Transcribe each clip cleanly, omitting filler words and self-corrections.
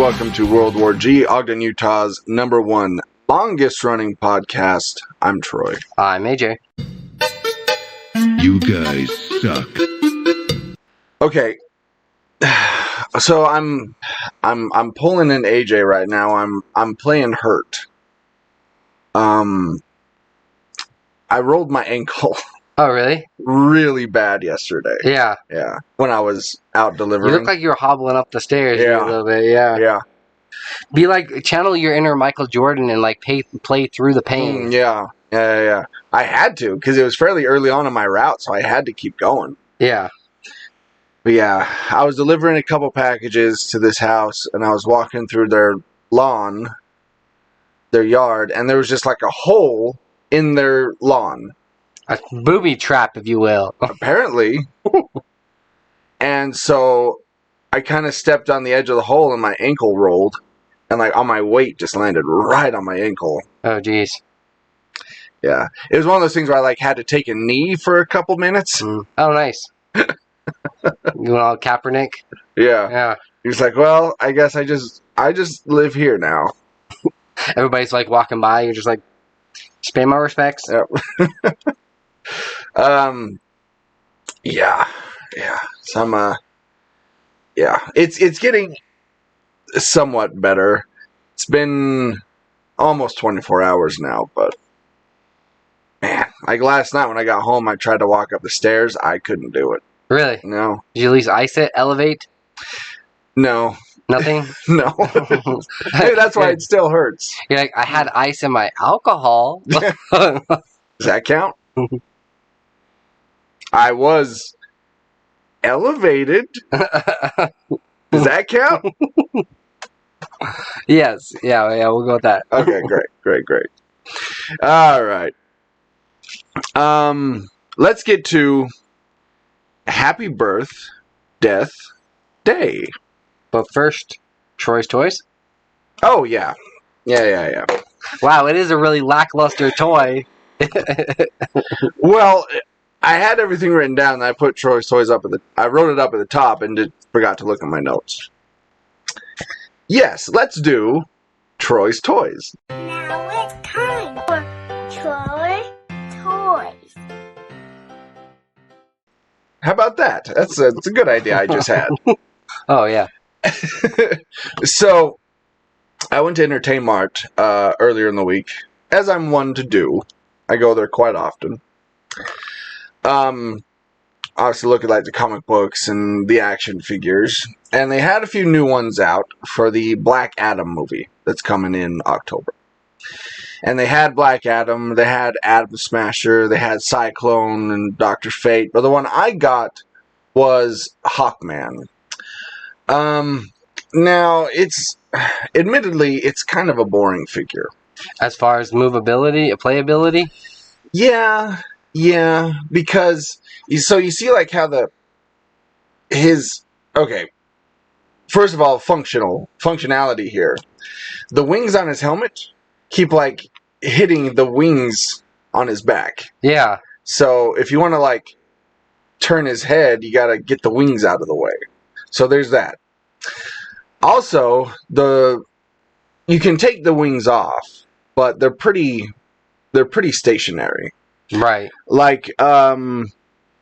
welcome to World War G, Ogden, Utah's #1 longest running podcast. I'm Troy. I'm AJ. You guys suck. Okay. So I'm pulling in AJ right now. I'm playing hurt. I rolled my ankle Oh, really? really bad yesterday. Yeah. Yeah. When I was out delivering. You look like you were hobbling up the stairs Yeah. a little bit. Yeah. Yeah. Be like, channel your inner Michael Jordan and like play through the pain. Yeah. I had to because it was fairly early on in my route, so I had to keep going. Yeah. But yeah, I was delivering a couple packages to this house, and I was walking through their lawn, their yard, and there was just like a hole in their lawn. A booby trap, if you will. Apparently. And so I kind of stepped on the edge of the hole, and my ankle rolled, and like on my weight just landed right on my ankle. Oh, jeez. Yeah. It was one of those things where I like had to take a knee for a couple minutes. Oh, nice. You want all Kaepernick? Yeah. Yeah. He's like, well, I guess I just live here now. Everybody's like walking by. You're just like, pay my respects. Yep. Yeah. Some it's getting somewhat better. It's been almost 24 hours now, but man, like last night when I got home, I tried to walk up the stairs. I couldn't do it. Really? No. Did you at least ice it? Elevate? No. Nothing? No. Maybe that's why it still hurts. You're like, I had ice in my alcohol. Does that count? I was elevated. Does that count? Yes. Yeah, we'll go with that. Okay, great. All right. Let's get to Happy Birth, Death Day. But first, Troy's Toys. Oh, yeah. Yeah. Wow, it is a really lackluster toy. Well, I had everything written down, and I put Troy's Toys I wrote it up at the top and forgot to look at my notes. Yes, let's do Troy's Toys. Now it's time for Troy Toys. How about that? That's a good idea I just had. Oh, yeah. So, I went to Entertain Mart earlier in the week, as I'm one to do. I go there quite often. Obviously look at like the comic books and the action figures, and they had a few new ones out for the Black Adam movie that's coming in October. And they had Black Adam, they had Atom Smasher, they had Cyclone and Dr. Fate, but the one I got was Hawkman. Now admittedly it's kind of a boring figure. As far as movability, playability? Yeah, because you see like how okay. First of all, functionality here. The wings on his helmet keep like hitting the wings on his back. Yeah. So if you want to like turn his head, you got to get the wings out of the way. So there's that. Also, you can take the wings off, but they're pretty stationary. Right. Like my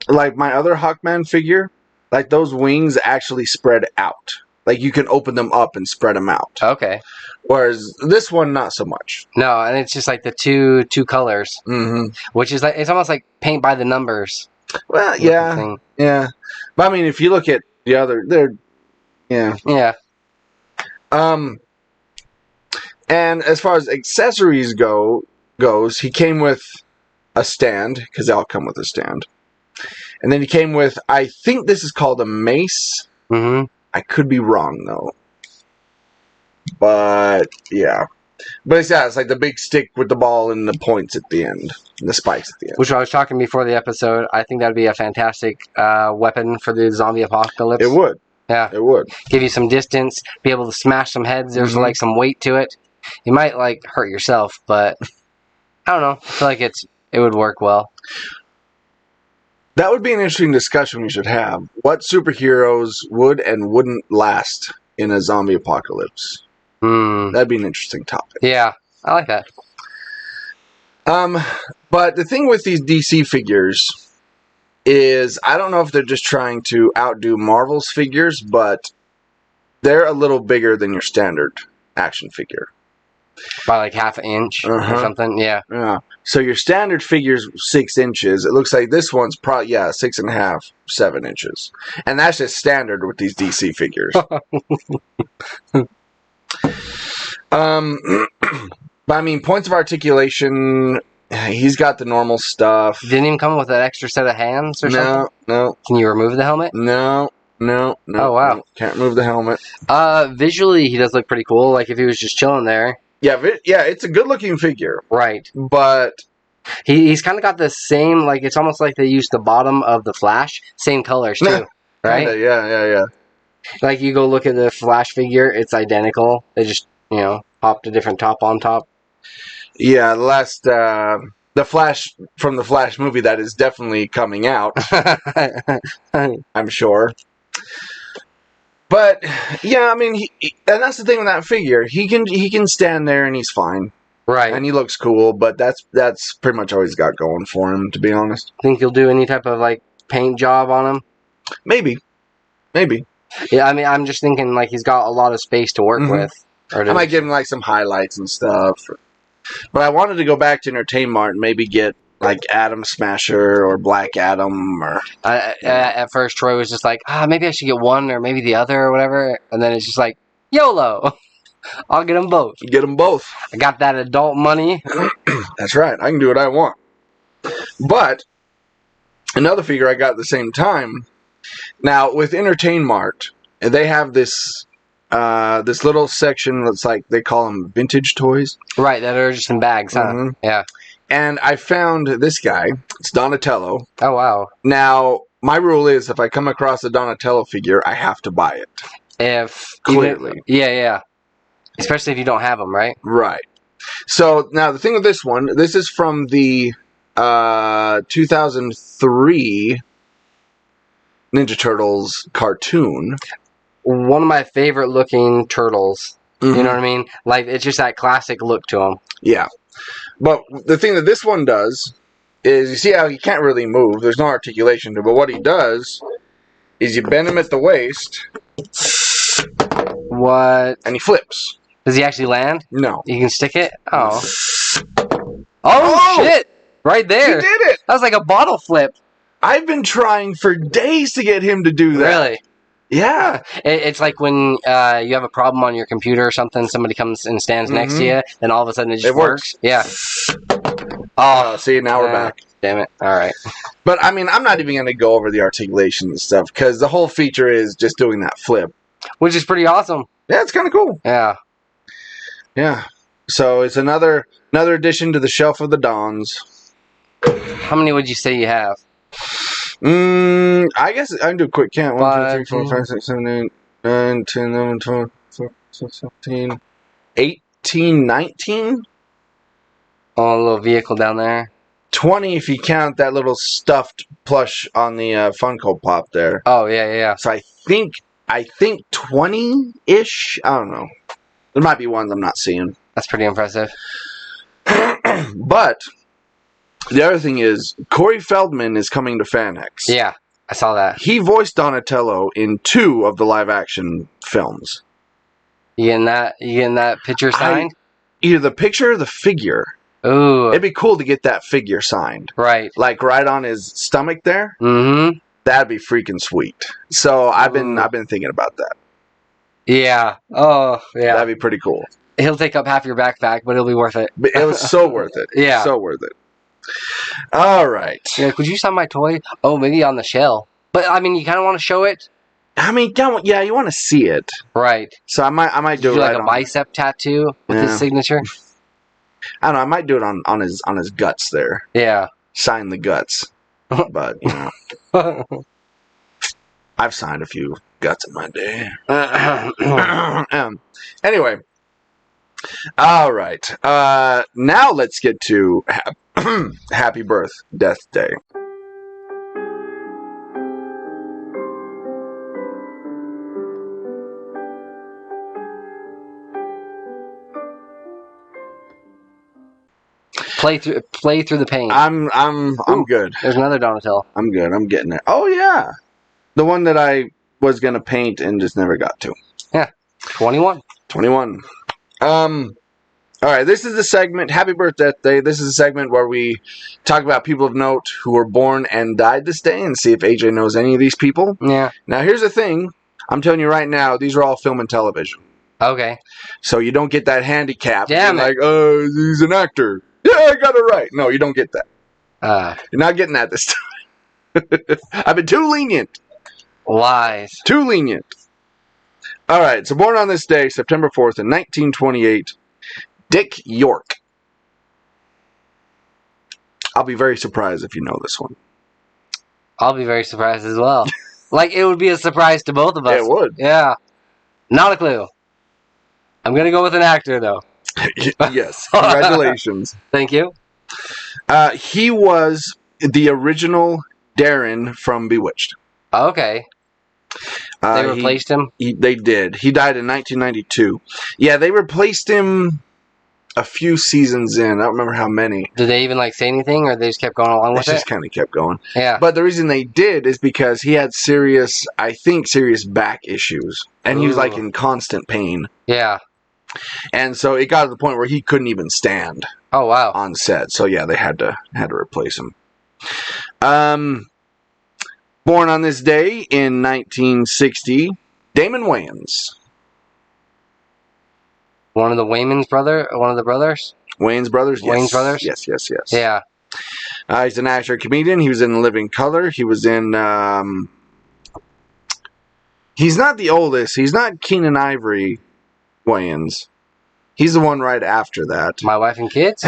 other Hawkman figure, like those wings actually spread out. Like you can open them up and spread them out. Okay. Whereas this one, not so much. No, and it's just like the two colors, which is like, it's almost like paint by the numbers. Well, yeah. But I mean, if you look at the other, yeah. And as far as accessories goes, he came with a stand, because they all come with a stand. And then he came with, I think this is called a mace. Mm-hmm. I could be wrong, though. But, yeah. But it's like the big stick with the ball and the points at the end. And the spikes at the end. Which I was talking before the episode. I think that would be a fantastic weapon for the zombie apocalypse. It would. Yeah. It would. Give you some distance, be able to smash some heads. There's like some weight to it. You might like hurt yourself, but I don't know. I feel like it would work well. That would be an interesting discussion we should have. What superheroes would and wouldn't last in a zombie apocalypse. That'd be an interesting topic. Yeah, I like that. But the thing with these DC figures is I don't know if they're just trying to outdo Marvel's figures, but they're a little bigger than your standard action figure. By like half an inch or something, yeah. Yeah. So your standard figure's 6 inches. It looks like this one's probably 6.5, 7 inches, and that's just standard with these DC figures. But I mean, points of articulation. He's got the normal stuff. Didn't even come with an extra set of hands or something? No. Can you remove the helmet? No. Oh, wow. No, can't remove the helmet. Visually, he does look pretty cool. Like, if he was just chilling there. Yeah, it's a good-looking figure. Right. But he's kind of got the same, like, it's almost like they used the bottom of the Flash. Same colors, too. Right? Kinda, yeah. Like, you go look at the Flash figure, it's identical. They just, popped a different top on top. Yeah, the Flash from the Flash movie that is definitely coming out. I'm sure. But yeah, I mean, and that's the thing with that figure. He can stand there and he's fine, right? And he looks cool. But that's pretty much all he's got going for him, to be honest. Think he'll do any type of like paint job on him? Maybe. Yeah, I mean, I'm just thinking like he's got a lot of space to work with. I might give him like some highlights and stuff. But I wanted to go back to Entertainment Mart and maybe get like Atom Smasher or Black Adam or. At first, Troy was just like, maybe I should get one or maybe the other or whatever, and then it's just like, YOLO, I'll get them both. Get them both. I got that adult money. That's right. I can do what I want. But another figure I got at the same time. Now with Entertainment Mart, they have this little section that's like they call them vintage toys. Right, that are just in bags, huh? Yeah. And I found this guy. It's Donatello. Oh, wow. Now, my rule is if I come across a Donatello figure, I have to buy it. Clearly. Yeah. Especially if you don't have them, right? Right. So, now, the thing with this one, this is from the 2003 Ninja Turtles cartoon. One of my favorite looking turtles. You know what I mean? Like, it's just that classic look to them. Yeah. But the thing that this one does is, you see how he can't really move. There's no articulation to it. But what he does is you bend him at the waist. What? And he flips. Does he actually land? No. You can stick it? Oh, shit! Right there. He did it! That was like a bottle flip. I've been trying for days to get him to do that. Really? Yeah. It's like when you have a problem on your computer or something, somebody comes and stands next to you, and all of a sudden it just works. Yeah. Oh, see, now we're back. Damn it. All right. But, I mean, I'm not even going to go over the articulation and stuff, because the whole feature is just doing that flip. Which is pretty awesome. Yeah, it's kind of cool. Yeah. Yeah. So, it's another addition to the Shelf of the Dons. How many would you say you have? I guess I can do a quick count. 1, 2, 3, 4, 5, 6, 7, 8, 9, 10, 11, 12, 14, 15, 18, 19? Oh, a little vehicle down there. 20 if you count that little stuffed plush on the Funko Pop there. Oh, yeah. So I think 20-ish? I don't know. There might be ones I'm not seeing. That's pretty impressive. But the other thing is, Corey Feldman is coming to FanX. Yeah, I saw that. He voiced Donatello in 2 of the live-action films. You getting that picture signed? Either the picture or the figure. Ooh. It'd be cool to get that figure signed. Right. Like right on his stomach there. Mm-hmm. That'd be freaking sweet. So I've been thinking about that. Yeah. Oh, yeah. That'd be pretty cool. He'll take up half your backpack, but it'll be worth it. But it was so worth it. Yeah. So worth it. All right. Yeah, could you sign my toy? Oh, maybe on the shell. But, I mean, you kind of want to show it? I mean, yeah, you want to see it. Right. So I might do it like right a bicep tattoo with his signature? I don't know. I might do it on his guts there. Yeah. Sign the guts. But, I've signed a few guts in my day. Anyway. All right. Now let's get to Happy Birth, Death Day. Play through the pain. I'm good. There's another Donatello. I'm good. I'm getting it. Oh yeah, the one that I was gonna paint and just never got to. Yeah, 21. 21. All right, this is the segment. Happy birthday! This is a segment where we talk about people of note who were born and died this day, and see if AJ knows any of these people. Yeah. Now, here's the thing. I'm telling you right now, these are all film and television. Okay. So you don't get that handicap. Damn You're it. like, he's an actor. Yeah, I got it right. No, you don't get that. You're not getting that this time. I've been too lenient. Lies. Too lenient. All right, so born on this day, September 4th in 1928, Dick York. I'll be very surprised if you know this one. I'll be very surprised as well. Like, it would be a surprise to both of us. It would. Yeah. Not a clue. I'm going to go with an actor, though. Yes. Congratulations. Thank you. He was the original Darren from Bewitched. Okay. They replaced him? They did. He died in 1992. Yeah, they replaced him a few seasons in. I don't remember how many. Did they even say anything, or they just kept going along with They it? just kind of kept going. Yeah. But the reason they did is because he had serious back issues. And he was in constant pain. Yeah. And so it got to the point where he couldn't even stand. Oh, wow. On set. So yeah, they had to replace him. Born on this day in 1960, Damon Wayans. One of the Wayans brothers? Wayans brothers? Yes. Wayans brothers? Yes. Yeah. He's an actor, comedian. He was in Living Color. He was in... he's not the oldest. He's not Keenan Ivory Wayans. He's the one right after that. My Wife and Kids?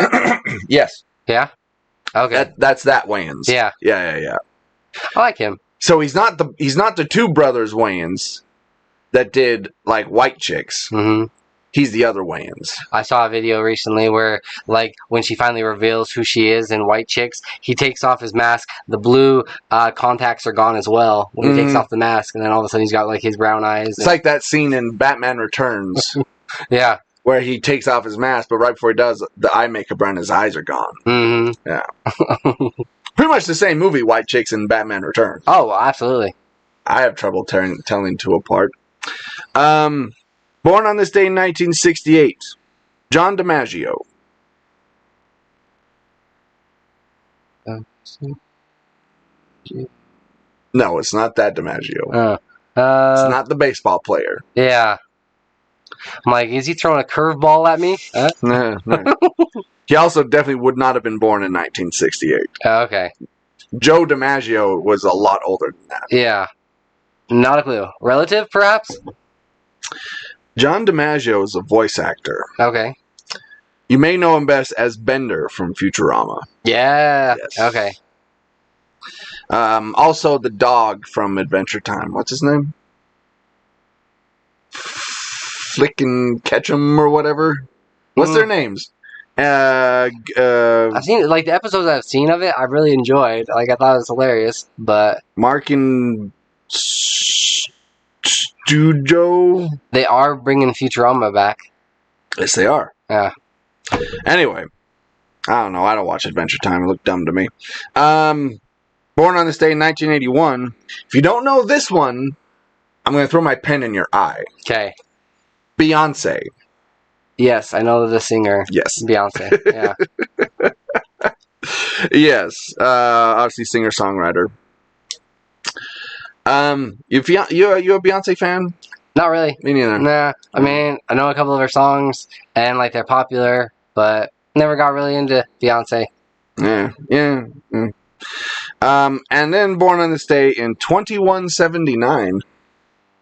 Yes. Yeah? Okay. That's that Wayans. Yeah. Yeah. I like him. So he's not the two brothers Wayans that did White Chicks. Mm-hmm. He's the other Wayans. I saw a video recently where, when she finally reveals who she is in White Chicks, he takes off his mask. The blue contacts are gone as well when he takes off the mask, and then all of a sudden he's got, his brown eyes. It's like that scene in Batman Returns. Yeah. Where he takes off his mask, but right before he does, the eye makeup around his eyes are gone. Mm-hmm. Yeah. Pretty much the same movie, White Chicks and Batman Returns. Oh, absolutely. I have trouble telling two apart. Born on this day in 1968, John DiMaggio. No, it's not that DiMaggio. It's not the baseball player. Yeah. I'm like, is he throwing a curveball at me? No. He also definitely would not have been born in 1968. Okay. Joe DiMaggio was a lot older than that. Yeah. Not a clue. Relative, perhaps? John DiMaggio is a voice actor. Okay. You may know him best as Bender from Futurama. Yeah. Yes. Okay. Also the dog from Adventure Time. What's his name? Flick and Ketchum or whatever. What's their names? I've seen the episodes I've seen of it. I really enjoyed. I thought it was hilarious. But Mark and Stujo. They are bringing Futurama back. Yes, they are. Yeah. Anyway, I don't know. I don't watch Adventure Time. It looked dumb to me. Born on this day in 1981. If you don't know this one, I'm going to throw my pen in your eye. Okay. Beyonce. Yes, I know the singer. Yes. Beyonce. Yeah. Yes. Obviously singer-songwriter. You a Beyonce fan? Not really. Me neither. Nah. I mean, I know a couple of her songs, and they're popular, but never got really into Beyonce. Yeah. And then born on this day in 2179.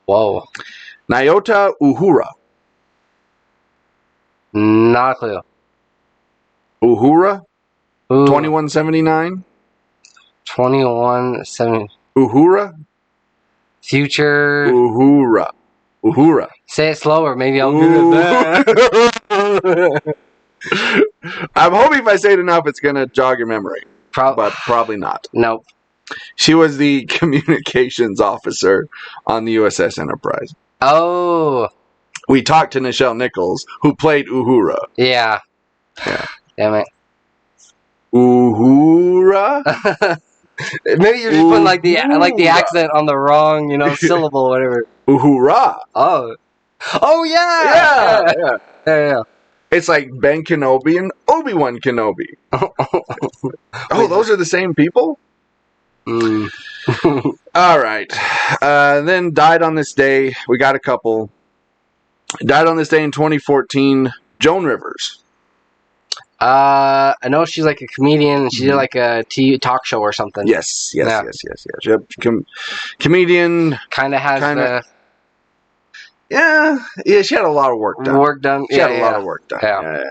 Whoa. Nyota Uhura. Not a clue. Uhura? Ooh. 2179? 2170. Uhura? Future. Uhura. Say it slower. Maybe I'll get it back. I'm hoping if I say it enough, it's going to jog your memory. But probably not. Nope. She was the communications officer on the USS Enterprise. Oh. We talked to Nichelle Nichols, who played Uhura. Yeah. Damn it. Uhura. Maybe you're just putting like the Uhura. accent on the wrong, syllable or whatever. Uhura. Oh yeah. Yeah. It's like Ben Kenobi and Obi-Wan Kenobi. Oh, those are the same people? Mm. All right. Then died on this day. We got a couple. Died on this day in 2014. Joan Rivers. I know she's like a comedian. And she did like a talk show or something. Yes. Yeah. Yep. Comedian. Kind of has the Yeah, she had a lot of work done. She had a lot of work done. Yeah.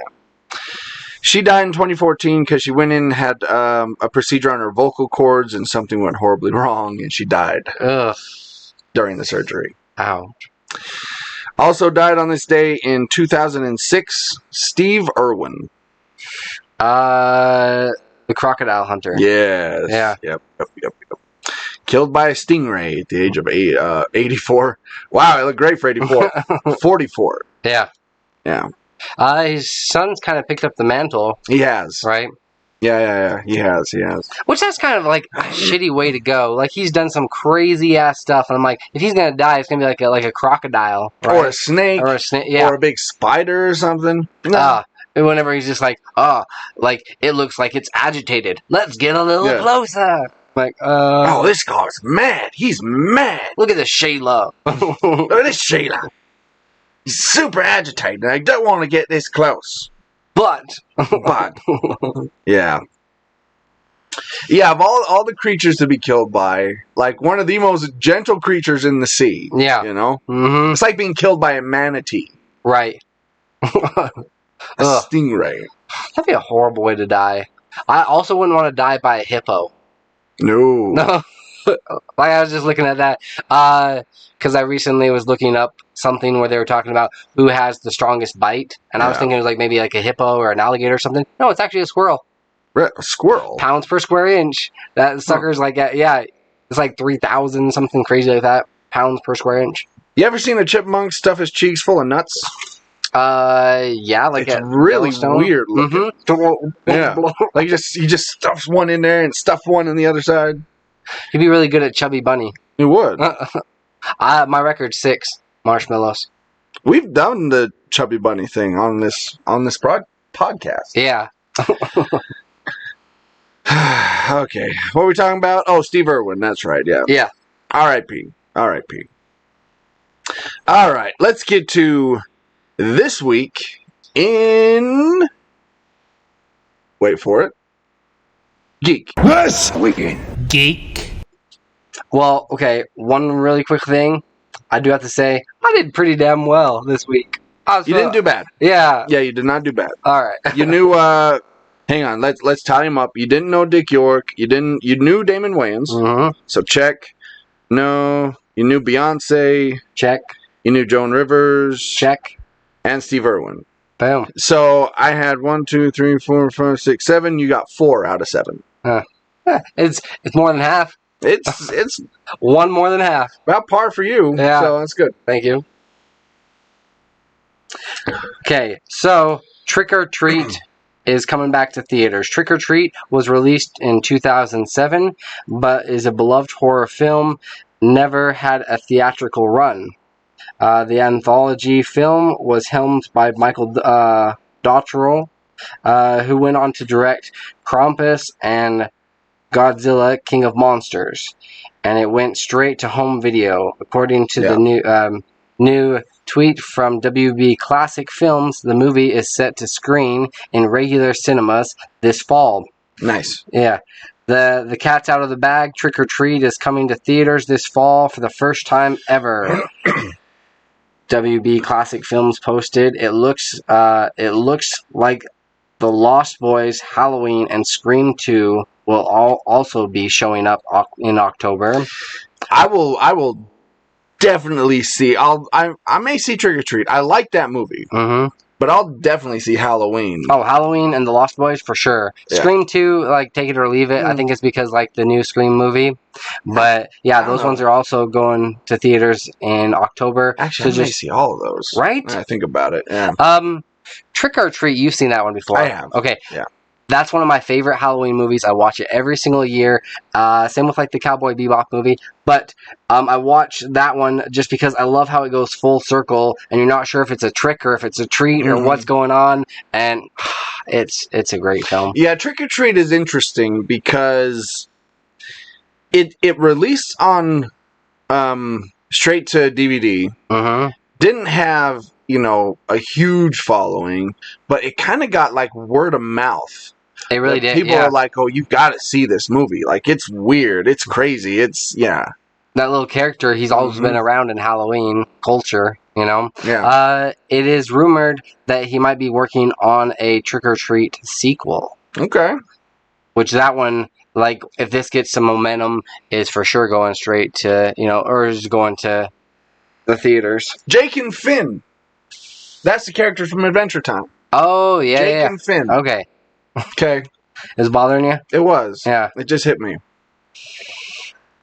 She died in 2014 because she went in and had a procedure on her vocal cords and something went horribly wrong and she died during the surgery. Ow. Also died on this day in 2006, Steve Irwin. The crocodile hunter. Yes. Yeah. Yep. Killed by a stingray at the age of 84. Wow, I look great for 84. 44. Yeah. Yeah. His son's kind of picked up the mantle. He has. Right? Yeah. He has. Which that's kind of like a shitty way to go. Like he's done some crazy ass stuff, and I'm like, if he's gonna die, it's gonna be like a crocodile, right? Or a snake. Yeah. Or a big spider or something. No. And whenever he's just like, like it looks like it's agitated. Let's get a little closer. Like, oh, this guy's mad. He's mad. Look at this Shayla. Look at this Shayla. He's super agitated. I don't want to get this close. But yeah. Yeah, of all the creatures to be killed by, like one of the most gentle creatures in the sea. Yeah. Mm-hmm. It's like being killed by a manatee. Right. A stingray. That'd be a horrible way to die. I also wouldn't want to die by a hippo. No. Like I was just looking at that because I recently was looking up something where they were talking about who has the strongest bite, and I was thinking it was like maybe like a hippo or an alligator or something. No, it's actually a squirrel. A squirrel? Pounds per square inch. That sucker's like it's like 3,000 something crazy like that. Pounds per square inch. You ever seen a chipmunk stuff his cheeks full of nuts? Yeah, like it's really weird looking. Mm-hmm. Yeah, like he just stuffs one in there and stuffs one on the other side. He'd be really good at Chubby Bunny. He would. My record's 6 marshmallows. We've done the Chubby Bunny thing on this podcast. Yeah. Okay, what are we talking about? Oh, Steve Irwin. That's right. Yeah. Yeah. R.I.P. All right, let's get to this week in. Wait for it. Geek. This weekend. Geek. Well, okay, one really quick thing. I do have to say, I did pretty damn well this week. You didn't do bad. Yeah. Yeah, you did not do bad. All right. You knew, hang on, let's tie him up. You didn't know Dick York. You knew Damon Wayans. Mm-hmm. So check. No. You knew Beyonce. Check. You knew Joan Rivers. Check. And Steve Irwin. Boom. So I had 1, 2, 3, 4, 5, 6, 7. You got 4 out of 7. It's more than half. It's one more than half. about par for you. Yeah. So that's good. Thank you. Okay, so Trick or Treat is coming back to theaters. Trick or Treat was released in 2007, but is a beloved horror film. Never had a theatrical run. The anthology film was helmed by Michael Dottrell, who went on to direct Krampus and Godzilla King of Monsters. And it went straight to home video. According to the new tweet from WB Classic Films, the movie is set to screen in regular cinemas this fall. Nice. Yeah. The cat's out of the bag. Trick or Treat is coming to theaters this fall for the first time ever. WB Classic Films posted, it looks like The Lost Boys, Halloween, and Scream 2 will also be showing up in October. I will definitely see. I may see Trick or Treat. I like that movie. Mm-hmm. But I'll definitely see Halloween. Oh, Halloween and The Lost Boys for sure. Yeah. Scream 2, like, take it or leave it. I think it's because, like, the new Scream movie. But, yeah, those ones are also going to theaters in October. Actually, I may see all of those. Right? When I think about it, yeah. Trick or Treat, you've seen that one before. I have. Okay. Yeah. That's one of my favorite Halloween movies. I watch it every single year. Same with like the Cowboy Bebop movie. But I watch that one just because I love how it goes full circle, and you're not sure if it's a trick or if it's a treat or what's going on. And it's a great film. Yeah, Trick or Treat is interesting because it released on straight to DVD. Mm-hmm. Didn't have, a huge following, but it kind of got like word of mouth. It really did. People are like, "Oh, you've got to see this movie. Like, it's weird. It's crazy. It's yeah." That little character, he's always been around in Halloween culture, Yeah. It is rumored that he might be working on a Trick or Treat sequel. Okay. Which that one, like, if this gets some momentum, is for sure going straight to, or is going to the theaters. Jake and Finn. That's the character from Adventure Time. Oh, yeah, Jake and Finn. Okay. Okay. Is it bothering you? It was. Yeah. It just hit me.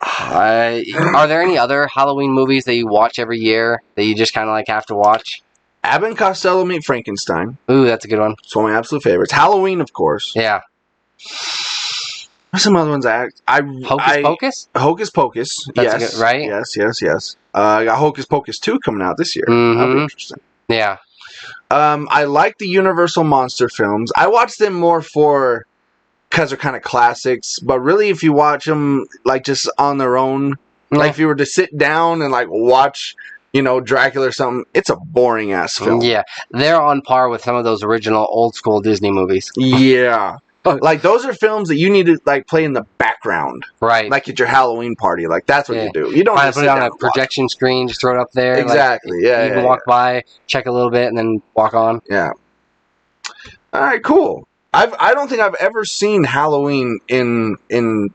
Are there any other Halloween movies that you watch every year that you just kind of like have to watch? Abbott and Costello Meet Frankenstein. Ooh, that's a good one. It's one of my absolute favorites. Halloween, of course. Yeah. What's some other ones Hocus Pocus? Hocus Pocus. That's yes. good, right? Yes. I got Hocus Pocus 2 coming out this year. Mm-hmm. That'll be interesting. Yeah. I like the Universal Monster films. I watch them more because they're kind of classics. But really, if you watch them like just on their own, like if you were to sit down and like watch, Dracula or something, it's a boring ass film. Yeah, they're on par with some of those original old school Disney movies. Yeah. Like those are films that you need to like play in the background, right? Like at your Halloween party, like that's what you do. You don't just put it on a projection screen, just throw it up there. Exactly. You can walk by, check a little bit, and then walk on. Yeah. All right. Cool. I don't think I've ever seen Halloween in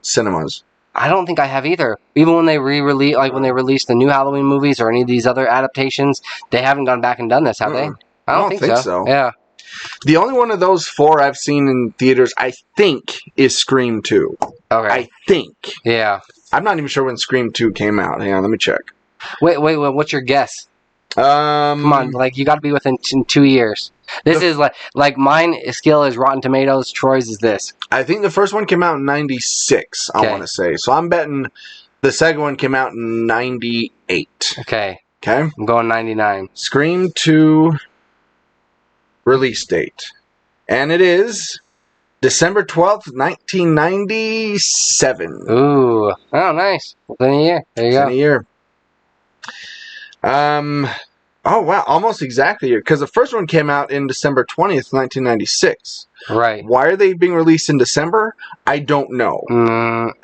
cinemas. I don't think I have either. Even when they re-release, like when they release the new Halloween movies or any of these other adaptations, they haven't gone back and done this, have they? I don't think so. Yeah. The only one of those 4 I've seen in theaters, I think, is Scream 2. Okay. I think. Yeah. I'm not even sure when Scream 2 came out. Hang on, let me check. Wait. What's your guess? Come on, like you got to be within 2 years. This is like mine skill is Rotten Tomatoes. Troy's is this. I think the first one came out in 96, I want to say. So I'm betting the second one came out in 98. Okay. Okay. I'm going 99. Scream 2 release date. And it is December 12th, 1997. Ooh. Oh, nice. Within a year. There you go. Within a year. Oh, wow. Almost exactly a year. Because the first one came out in December 20th, 1996. Right. Why are they being released in December? I don't know.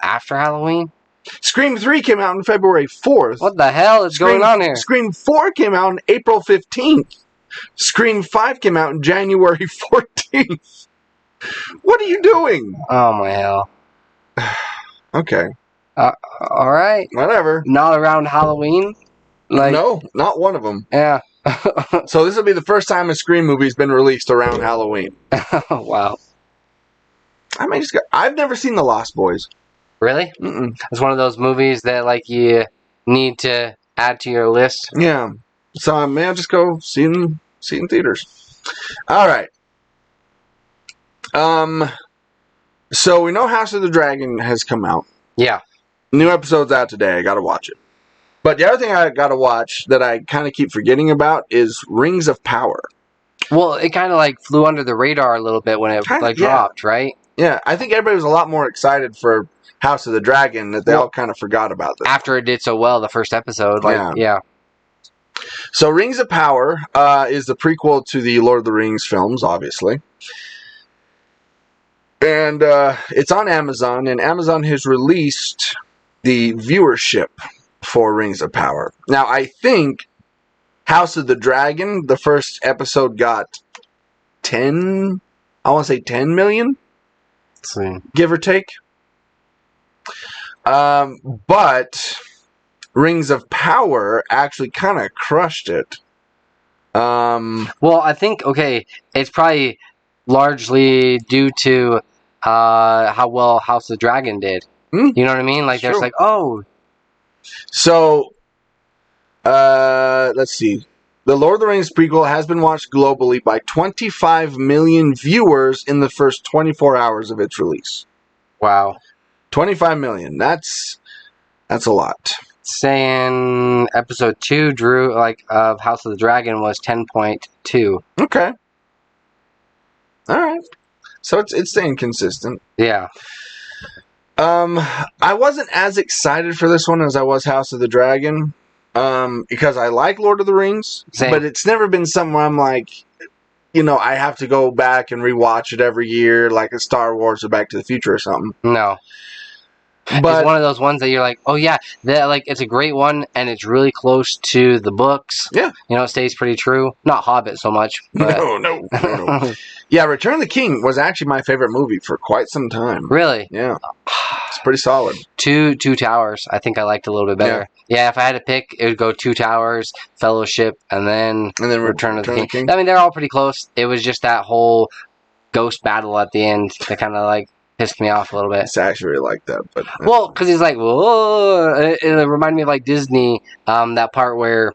After Halloween? Scream 3 came out on February 4th. What the hell is going on here? Scream 4 came out on April 15th. Scream 5 came out on January 14th. What are you doing? Oh, my hell. Okay. All right. Whatever. Not around Halloween? No, not one of them. Yeah. So this will be the first time a Scream movie's been released around Halloween. Wow. I've never seen The Lost Boys. Really? Mm-mm. It's one of those movies that you need to add to your list. Yeah. So I may just go see it in theaters. All right. So we know House of the Dragon has come out. Yeah. New episode's out today. I got to watch it. But the other thing I got to watch that I kind of keep forgetting about is Rings of Power. Well, it kind of flew under the radar a little bit when it dropped, right? Yeah, I think everybody was a lot more excited for House of the Dragon that they all kind of forgot about this. After it did so well, the first episode. Yeah. So Rings of Power is the prequel to the Lord of the Rings films, obviously. And it's on Amazon, and Amazon has released the viewership for Rings of Power. Now, I think House of the Dragon, the first episode got 10 million, Let's see. give or take. But Rings of Power actually kind of crushed it. Well, I think, it's probably largely due to how well House of the Dragon did. You know what I mean? There's So, let's see. The Lord of the Rings prequel has been watched globally by 25 million viewers in the first 24 hours of its release. Wow. 25 million. That's a lot. Saying episode 2 drew of House of the Dragon was 10.2. Okay. All right. So it's staying consistent. Yeah. I wasn't as excited for this one as I was House of the Dragon. Because I like Lord of the Rings, Same. but it's never been something where I'm like, I have to go back and rewatch it every year, like a Star Wars or Back to the Future or something. No. But it's one of those ones that you're like, oh yeah, it's a great one, and it's really close to the books. Yeah. It stays pretty true. Not Hobbit so much. But... No. Yeah, Return of the King was actually my favorite movie for quite some time. Really? Yeah. It's pretty solid. Two Towers, I think I liked a little bit better. Yeah, if I had to pick, it would go Two Towers, Fellowship, and then Return of the King. I mean, they're all pretty close. It was just that whole ghost battle at the end that kind of pissed me off a little bit. I actually really like that, but because he's like, whoa! It reminded me of Disney, that part where,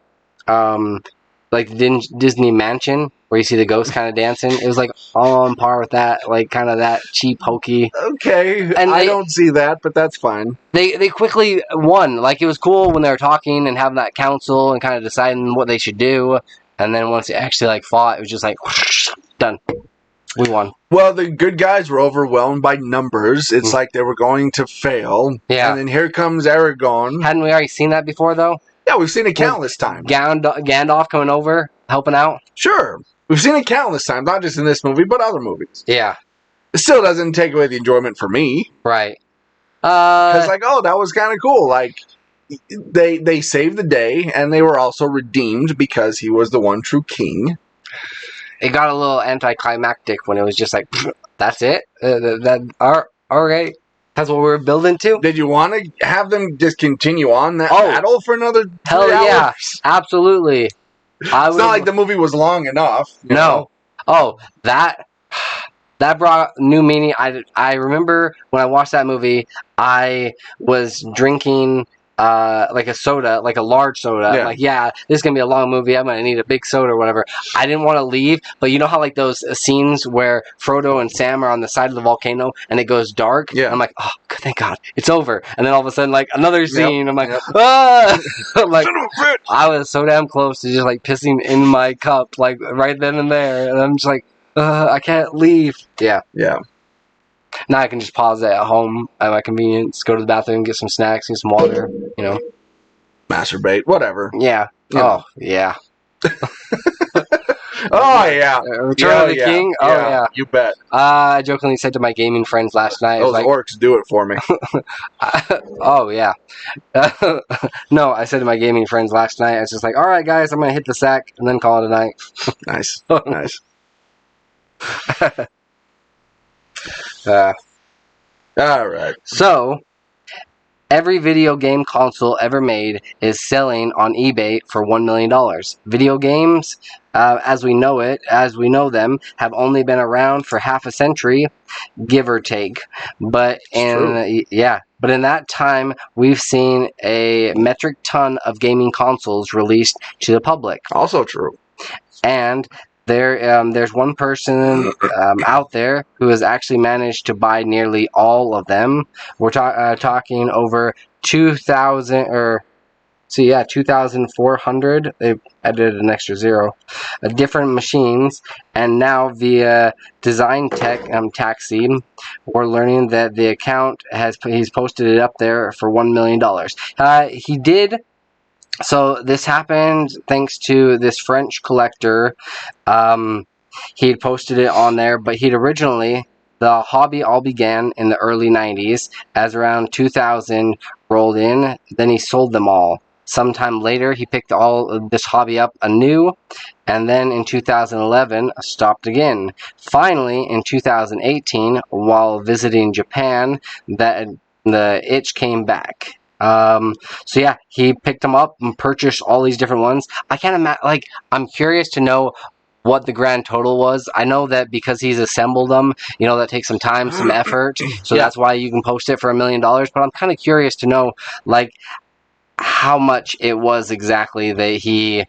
Disney Mansion, where you see the ghost kind of dancing. It was all on par with that, kind of that cheap, hokey. Okay, and I don't see that, but that's fine. They quickly won. It was cool when they were talking and having that council and kind of deciding what they should do. And then once they actually fought, it was just whoosh, done. We won. Well, the good guys were overwhelmed by numbers. It's like they were going to fail. Yeah. And then here comes Aragorn. Hadn't we already seen that before, though? Yeah, we've seen it countless times. Gandalf coming over, helping out? Sure. We've seen it countless times, not just in this movie, but other movies. Yeah. It still doesn't take away the enjoyment for me. Right. Because, that was kind of cool. They saved the day, and they were also redeemed because he was the one true king. It got a little anticlimactic when it was just that's it? All right. That's what we're building to? Did you want to have them just continue on that battle for another 3 hours? Yeah, absolutely. It's not like the movie was long enough. You know? Oh, that brought new meaning. I remember when I watched that movie, I was drinking a soda, a large soda. Yeah. This is gonna be a long movie. I'm gonna need a big soda or whatever. I didn't want to leave, but you know how those scenes where Frodo and Sam are on the side of the volcano and it goes dark. Yeah. I'm like, oh, thank God, it's over. And then all of a sudden, another scene. I'm like, ah! I was so damn close to just pissing in my cup, right then and there, and I'm just I can't leave. Yeah. Yeah. Now I can just pause it at home at my convenience, go to the bathroom, get some snacks, get some water, Masturbate, whatever. Yeah. Oh, yeah. Oh, yeah. Return of the King? Oh, yeah. You bet. I jokingly said to my gaming friends last night. Those orcs do it for me. Oh, yeah. No, I said to my gaming friends last night, I was just all right, guys, I'm going to hit the sack and then call it a night. Nice. Nice. All right. So, every video game console ever made is selling on eBay for $1 million. Video games, as we know them, have only been around for half a century, give or take. But in that time, we've seen a metric ton of gaming consoles released to the public. Also true. And there's one person out there who has actually managed to buy nearly all of them. We're talking over 2,400. They added an extra zero. Different machines, and now via Design Tech Taxi, we're learning that the account he's posted it up there for $1 million. He did. So this happened thanks to this French collector. He had posted it on there, but the hobby all began in the early 90s, as around 2000 rolled in, then he sold them all. Sometime later, he picked all of this hobby up anew, and then in 2011, stopped again. Finally, in 2018, while visiting Japan, the itch came back. He picked them up and purchased all these different ones. I can't imagine, I'm curious to know what the grand total was. I know that because he's assembled them, that takes some time, some effort, so that's why you can post it for $1 million, but I'm kind of curious to know, how much it was exactly that he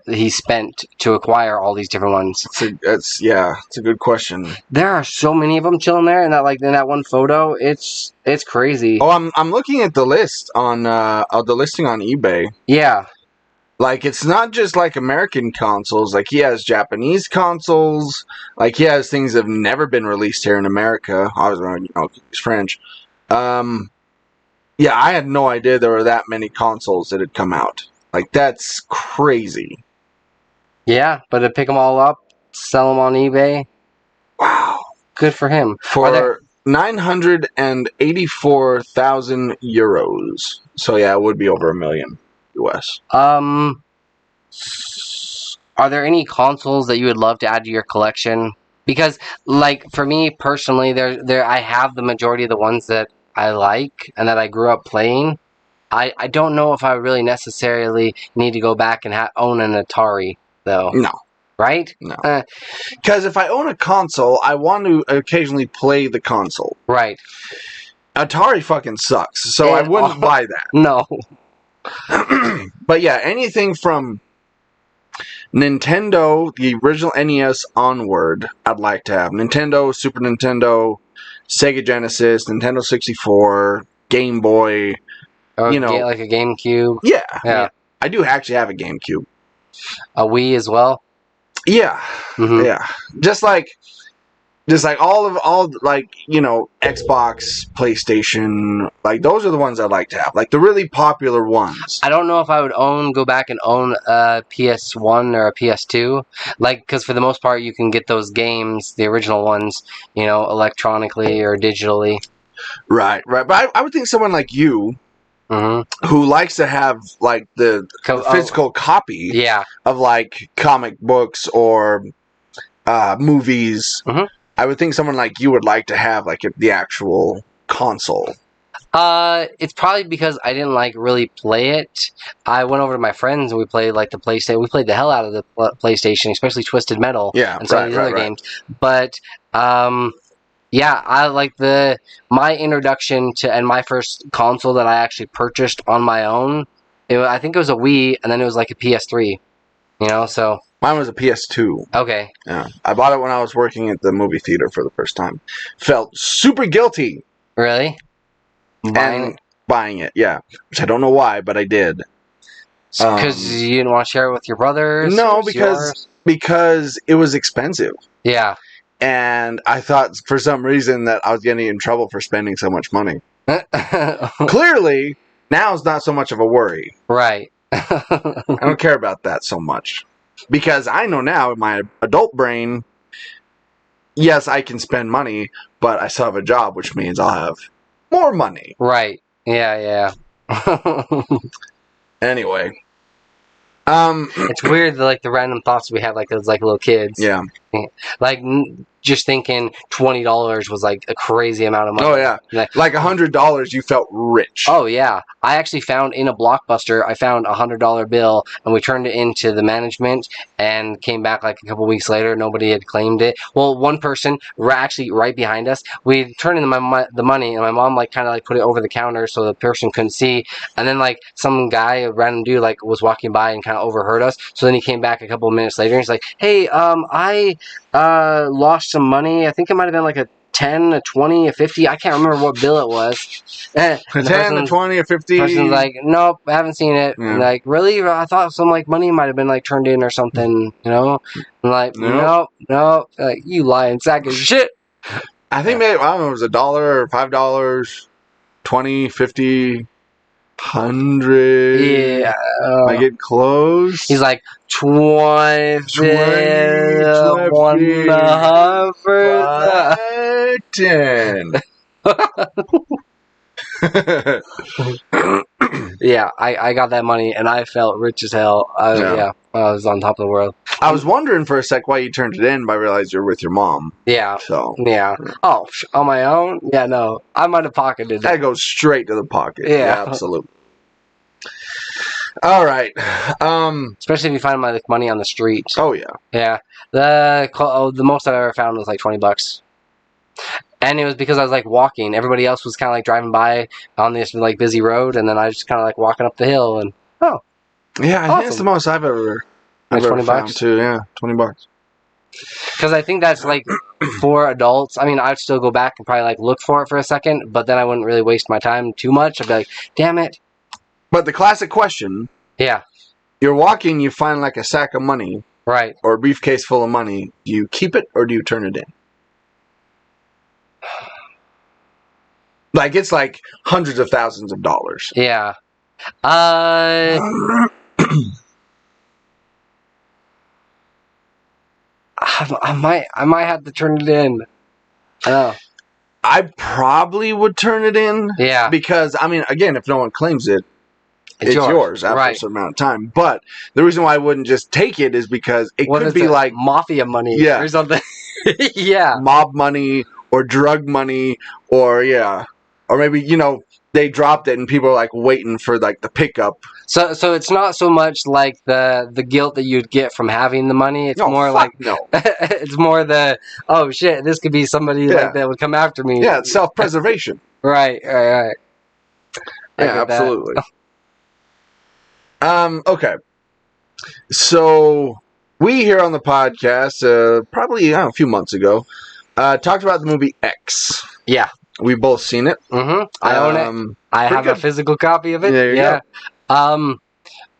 he spent to acquire all these different ones. It's a good question. There are so many of them chilling there, and in that one photo, it's crazy. Oh, I'm looking at the list on the listing on eBay. Yeah. Like, it's not just like American consoles. Like, he has Japanese consoles. Like, he has things that have never been released here in America. Obviously, he's French. Yeah, I had no idea there were that many consoles that had come out. Like, that's crazy. Yeah, but to pick them all up, sell them on eBay. Wow. Good for him. For 984,000 euros. So, yeah, it would be over $1 million US. Are there any consoles that you would love to add to your collection? Because, like, for me personally, I have the majority of the ones that I like and that I grew up playing. I don't know if I really necessarily need to go back and own an Atari, though. No. Right? No. Because if I own a console, I want to occasionally play the console. Right. Atari fucking sucks, so I wouldn't buy that. No. But yeah, anything from Nintendo, the original NES onward, I'd like to have. Nintendo, Super Nintendo, Sega Genesis, Nintendo 64, Game Boy. Like a GameCube. Yeah. I do actually have a GameCube. A Wii as well. Yeah. Mm-hmm. Yeah. Just like all Xbox, PlayStation, like those are the ones I'd like to have. Like the really popular ones. I don't know if I would go back and own a PS1 or a PS2. Like, because for the most part you can get those games, the original ones, electronically or digitally. Right. But I would think someone like you, mm-hmm. who likes to have like the physical copy of like comic books or movies. Mm-hmm. I would think someone like you would like to have like the actual console. It's probably because I didn't really play it. I went over to my friends and we played like the PlayStation. We played the hell out of the PlayStation, especially Twisted Metal. Yeah, and some of these other games. But yeah, I like my introduction to and my first console that I actually purchased on my own. I think it was a Wii, and then it was like a PS3. So. Mine was a PS2. Okay. Yeah. I bought it when I was working at the movie theater for the first time. Felt super guilty. Really? Buying it, yeah. Which I don't know why, but I did. Because you didn't want to share it with your brothers? No, because it was expensive. Yeah. And I thought for some reason that I was getting in trouble for spending so much money. Clearly, now it's not so much of a worry. Right. I don't care about that so much. Because I know now in my adult brain, yes, I can spend money, but I still have a job, which means I'll have more money. Right. Yeah. Anyway. It's weird, like, the random thoughts we had, like, as, like, little kids. Yeah. Like, just thinking $20 was, like, a crazy amount of money. Oh, yeah. Like $100, you felt rich. Oh, yeah. I actually found in a Blockbuster, I found a $100 bill, and we turned it into the management, and came back, like, a couple weeks later. Nobody had claimed it. Well, one person, actually right behind us, we turned in the money, and my mom, like, kind of, like, put it over the counter so the person couldn't see, and then, like, some guy, a random dude, like, was walking by and kind of overheard us, so then he came back a couple of minutes later, and he's like, hey, I lost some money. I think it might have been like a 10, a 20, a 50. I can't remember what bill it was. A 10, a 20, a 50. The person's like, nope, I haven't seen it. Yeah. Like, really? I thought some like money might have been like turned in or something, I'm like, nope. Like, you lying sack of shit. I think maybe, I don't know, it was $1 or $5, 20, 50, 100. Yeah. I get close. He's like, 20, 10. Yeah, I got that money and I felt rich as hell. I was on top of the world. I was wondering for a sec why you turned it in, but I realized you're with your mom. Yeah. So. Yeah. Oh, on my own? Yeah, no. I might have pocketed it. That goes straight to the pocket. Yeah. Absolutely. All right. Especially if you find my money on the street. Oh, yeah. Yeah. The most I've ever found was like $20. And it was because I was like walking. Everybody else was kind of like driving by on this like busy road, and then I was just kind of like walking up the hill, and Yeah, I think it's Awesome. the most I've ever Like ever 20 found bucks? too. Yeah, $20. Because I think that's like for adults. I mean, I'd still go back and probably like look for it for a second, but then I wouldn't really waste my time too much. I'd be like, damn it. But the classic question: Yeah, you're walking, you find like a sack of money right. or a briefcase full of money. Do you keep it or do you turn it in? Like it's like hundreds of thousands of dollars. Yeah. I might have to turn it in. Oh, I probably would turn it in. yeah. Because I mean, again, if no one claims it, it's yours after a Right. certain amount of time. But the reason why I wouldn't just take it is because it What could is be it? like Mafia money Yeah. or something. Yeah. mob money or drug money or maybe they dropped it and people are like waiting for like the pickup. So it's not so much like the guilt that you'd get from having the money. It's No, more fuck like no. it's more the oh shit, this could be somebody Yeah. like that would come after me. Yeah, it's self-preservation. Right. I Yeah, get that. absolutely. Okay. So we here on the podcast, probably a few months ago, talked about the movie X. Yeah. We've both seen it. Mm-hmm. I own it. I pretty have a good. physical copy of it. There you go.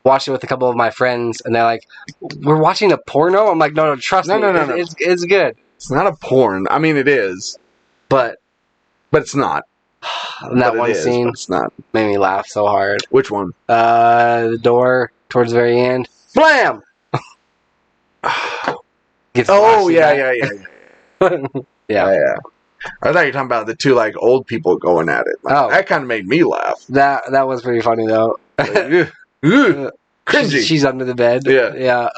Watched it with a couple of my friends, and they're like, "We're watching a porno." I'm like, "No, trust me. No. It's good." It's not a porn. I mean, it is, But but it's not. and that But it one is, scene but it's not. made me laugh so hard. Which one? The door towards the very end. Blam! Gets Oh, blasted yeah. back. Yeah. I thought you were talking about the two like old people going at it. Like, Oh. That kind of made me laugh. That was pretty funny though. Like, ugh, cringy. She's under the bed. Yeah.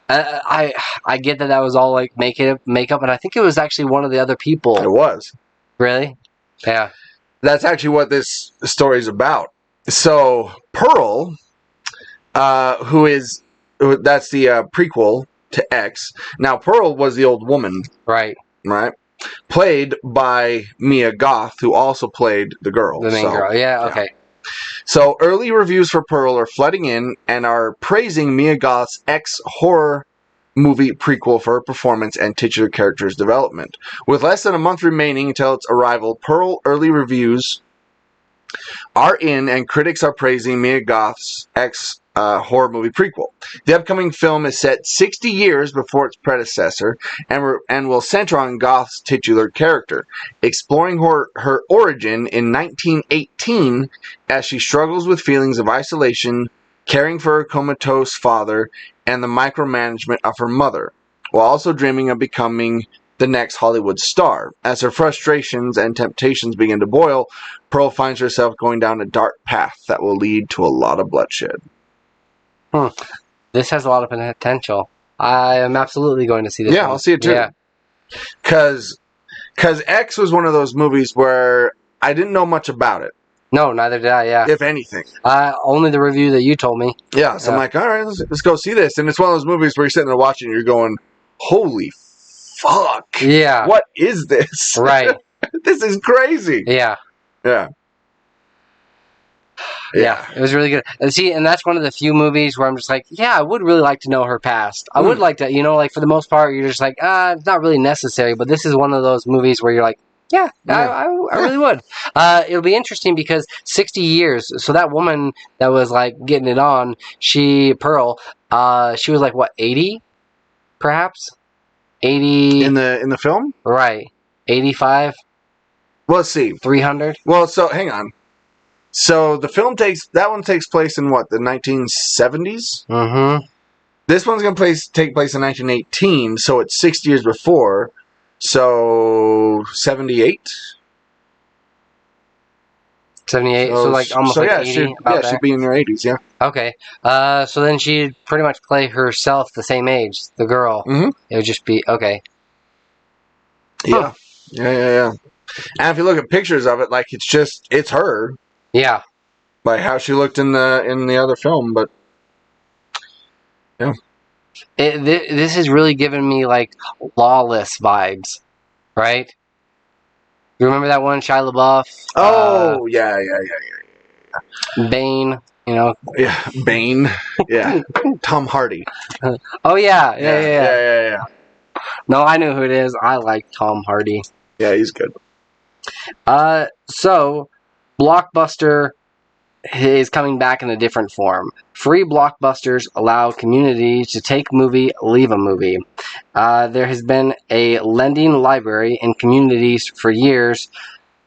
I get that was all like makeup, and I think it was actually one of the other It people. was. Really? Yeah. That's actually what this story is about. So Pearl, that's the prequel to X. Now Pearl was the old woman, Right. right? Played by Mia Goth, who also played the girl. The main girl. Yeah. Okay. So early reviews for Pearl are flooding in and are praising Mia Goth's X horror movie prequel for her performance and titular character's development. With less than a month remaining until its arrival, Pearl early reviews are in and critics are praising Mia Goth's X horror movie prequel. The upcoming film is set 60 years before its predecessor and will center on Goth's titular character, exploring her origin in 1918 as she struggles with feelings of isolation, caring for her comatose father, and the micromanagement of her mother, while also dreaming of becoming the next Hollywood star. As her frustrations and temptations begin to boil, Pearl finds herself going down a dark path that will lead to a lot of bloodshed. This has a lot of potential. I am absolutely going to see this. Yeah, one. I'll see it too. Yeah. Because X was one of those movies where I didn't know much about it, No, neither did I. Yeah. if anything. Only the review that you told me. Yeah, so I'm like, all right, let's go see this. And it's one of those movies where you're sitting there watching and you're going, holy fuck. Yeah. What is this? Right. This is crazy. Yeah. Yeah. Yeah, it was really good. And that's one of the few movies where I'm just like, yeah, I would really like to know her past. I would like to, like for the most part, you're just like, it's not really necessary. But this is one of those movies where you're like, yeah. I really would. It'll be interesting because 60 years. So that woman that was like getting it on, Pearl, she was like what, 80, perhaps 80 In the film? right, 85, Well, let's see. 300. Well, so hang on. So the film takes place in what, the 1970s? Mm-hmm. This one's going to take place in 1918, so it's 60 years before. So 78. 78. So like almost like 80. she'd be in her 80s. Yeah. Okay. So then she'd pretty much play herself the same age, the girl. Mhm. It would just be okay. Yeah. Yeah. And if you look at pictures of it, like it's her, Yeah. like how she looked in the other film, but yeah. This is really giving me like Lawless vibes, right? You remember that one, Shia LaBeouf? Oh, yeah. Bane. You know? Yeah, Bane. Yeah, Tom Hardy. Oh yeah. Yeah. No, I knew who it is. I like Tom Hardy. Yeah, he's good. So Blockbuster is coming back in a different form. Free Blockbusters allow communities to take movie, leave a movie. There has been a lending library in communities for years,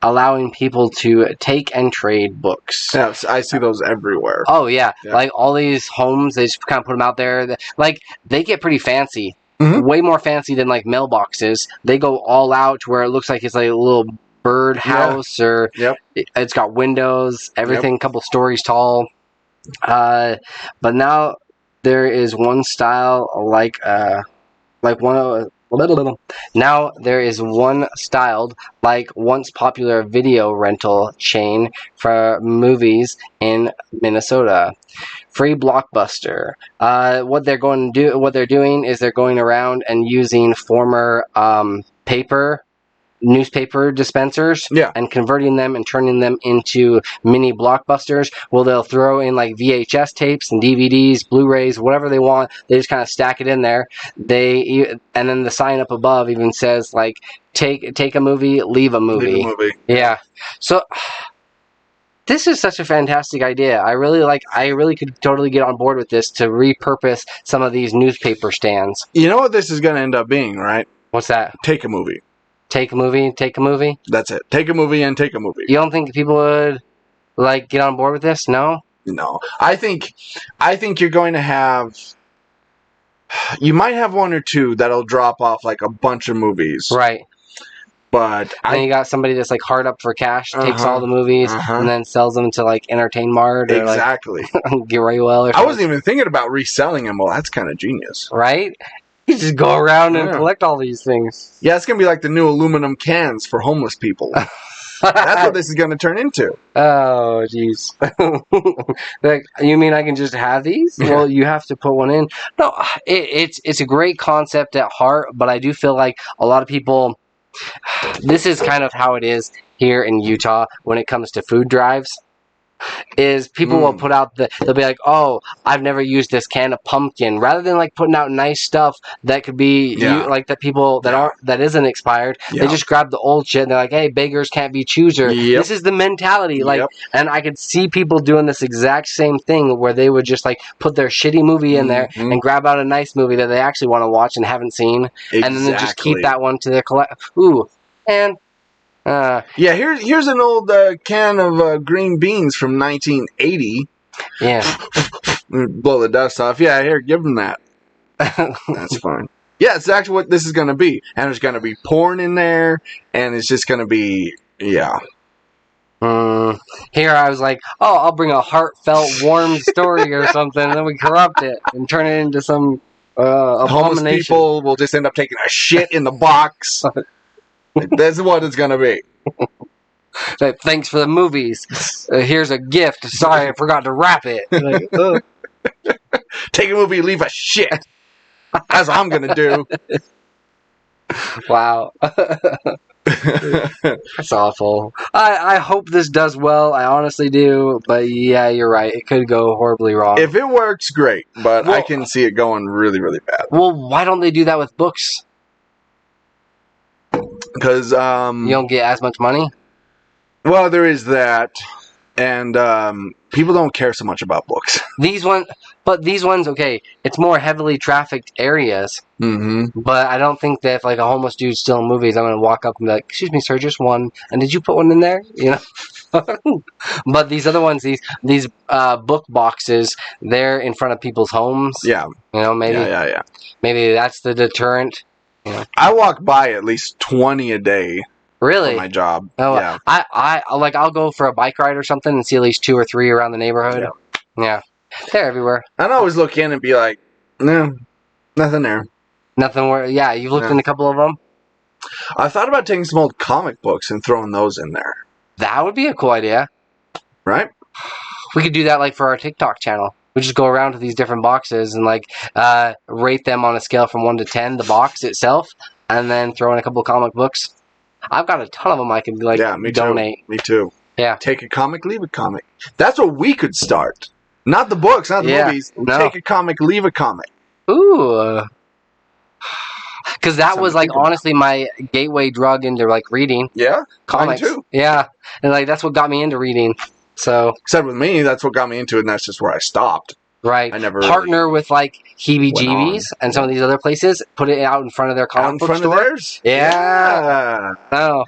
allowing people to take and trade books. Yeah, I see those everywhere. Oh yeah, like all these homes, they just kind of put them out there. Like they get pretty fancy, way more fancy than like mailboxes. They go all out to where it looks like it's like a little bird house, or it's got windows, everything, a couple stories tall. But now there is one style now there is one styled like once popular video rental chain for movies in Minnesota. Free Blockbuster. What they're doing is they're going around and using former newspaper dispensers and converting them and turning them into mini Blockbusters. Well, they'll throw in like VHS tapes and DVDs, Blu-rays, whatever they want. They just kind of stack it in there. And then the sign up above even says like take a movie, leave a movie. Leave a movie. Yeah. So this is such a fantastic idea. I really could totally get on board with this to repurpose some of these newspaper stands. You know what this is going to end up being, right? What's that? Take a movie. Take a movie, take a movie? That's it. Take a movie and take a movie. You don't think people would like get on board with this? No? No. I think you're going to have... You might have one or two that'll drop off like a bunch of movies. Right. But then you got somebody that's like hard up for cash, takes all the movies, and then sells them to like Entertain Mart or exactly. Like Get Right Well. Or I wasn't even thinking about reselling them. Well, that's kind of genius. Right? You just go around and collect all these things. Yeah, it's going to be like the new aluminum cans for homeless people. That's what this is going to turn into. Oh, jeez. Like, you mean I can just have these? Well, you have to put one in. No, it's a great concept at heart, but I do feel like a lot of people... This is kind of how it is here in Utah when it comes to food drives. Is people will put out they'll be like, oh, I've never used this can of pumpkin, rather than like putting out nice stuff that could be like that people that isn't expired. They just grab the old shit and they're like, hey, beggars can't be choosers. This is the mentality. Like, and I could see people doing this exact same thing where they would just like put their shitty movie in there and grab out a nice movie that they actually want to watch and haven't seen, and then they just keep that one to their and here's an old can of green beans from 1980. Yeah. Blow the dust off. Yeah, here, give them that. That's fine. Yeah, it's actually what this is going to be. And there's going to be porn in there, and it's just going to be, Here I was like, oh, I'll bring a heartfelt, warm story or something, and then we corrupt it and turn it into some abomination. Homeless people will just end up taking a shit in the box. That's what it's going to be. Thanks for the movies. Here's a gift. Sorry, I forgot to wrap it. Like, take a movie, leave a shit. That's what I'm going to do. Wow. That's awful. I hope this does well. I honestly do. But yeah, you're right. It could go horribly wrong. If it works, great. But I can see it going really, really bad. Well, why don't they do that with books? Because you don't get as much money. Well, there is that, and people don't care so much about books. These ones, okay, it's more heavily trafficked areas. But I don't think that if like a homeless dude's stealing movies, I'm gonna walk up and be like, "Excuse me, sir, just one." And did you put one in there? You know. But these other ones, these book boxes, they're in front of people's homes. Yeah. You know, maybe. Yeah. Maybe that's the deterrent. Yeah. I walk by at least 20 a day. Really? For my job. Oh, yeah. I'll go for a bike ride or something and see at least 2 or 3 around the neighborhood. Yeah. They're everywhere. I'd always look in and be like, no, nothing there. Nothing where, yeah, you've looked in a couple of them? I thought about taking some old comic books and throwing those in there. That would be a cool idea. Right? We could do that like for our TikTok channel. We just go around to these different boxes and like rate them on a scale from 1 to 10, the box itself, and then throw in a couple of comic books. I've got a ton of them I can like donate. Me too. Yeah. Take a comic, leave a comic. That's what we could start. Not the books, not the Yeah, movies. no. Take a comic, leave a comic. Ooh. Because that Something was to like think about. honestly my gateway drug into like reading Yeah, comics. mine too. Yeah, and like that's what got me into reading. So Except with me, that's what got me into it, and that's just where I stopped. right, I never partner really with like went Heebie-Jeebies on. and some of these other places. Put it out in front of their Out comic in book front store. of theirs? Yeah. No,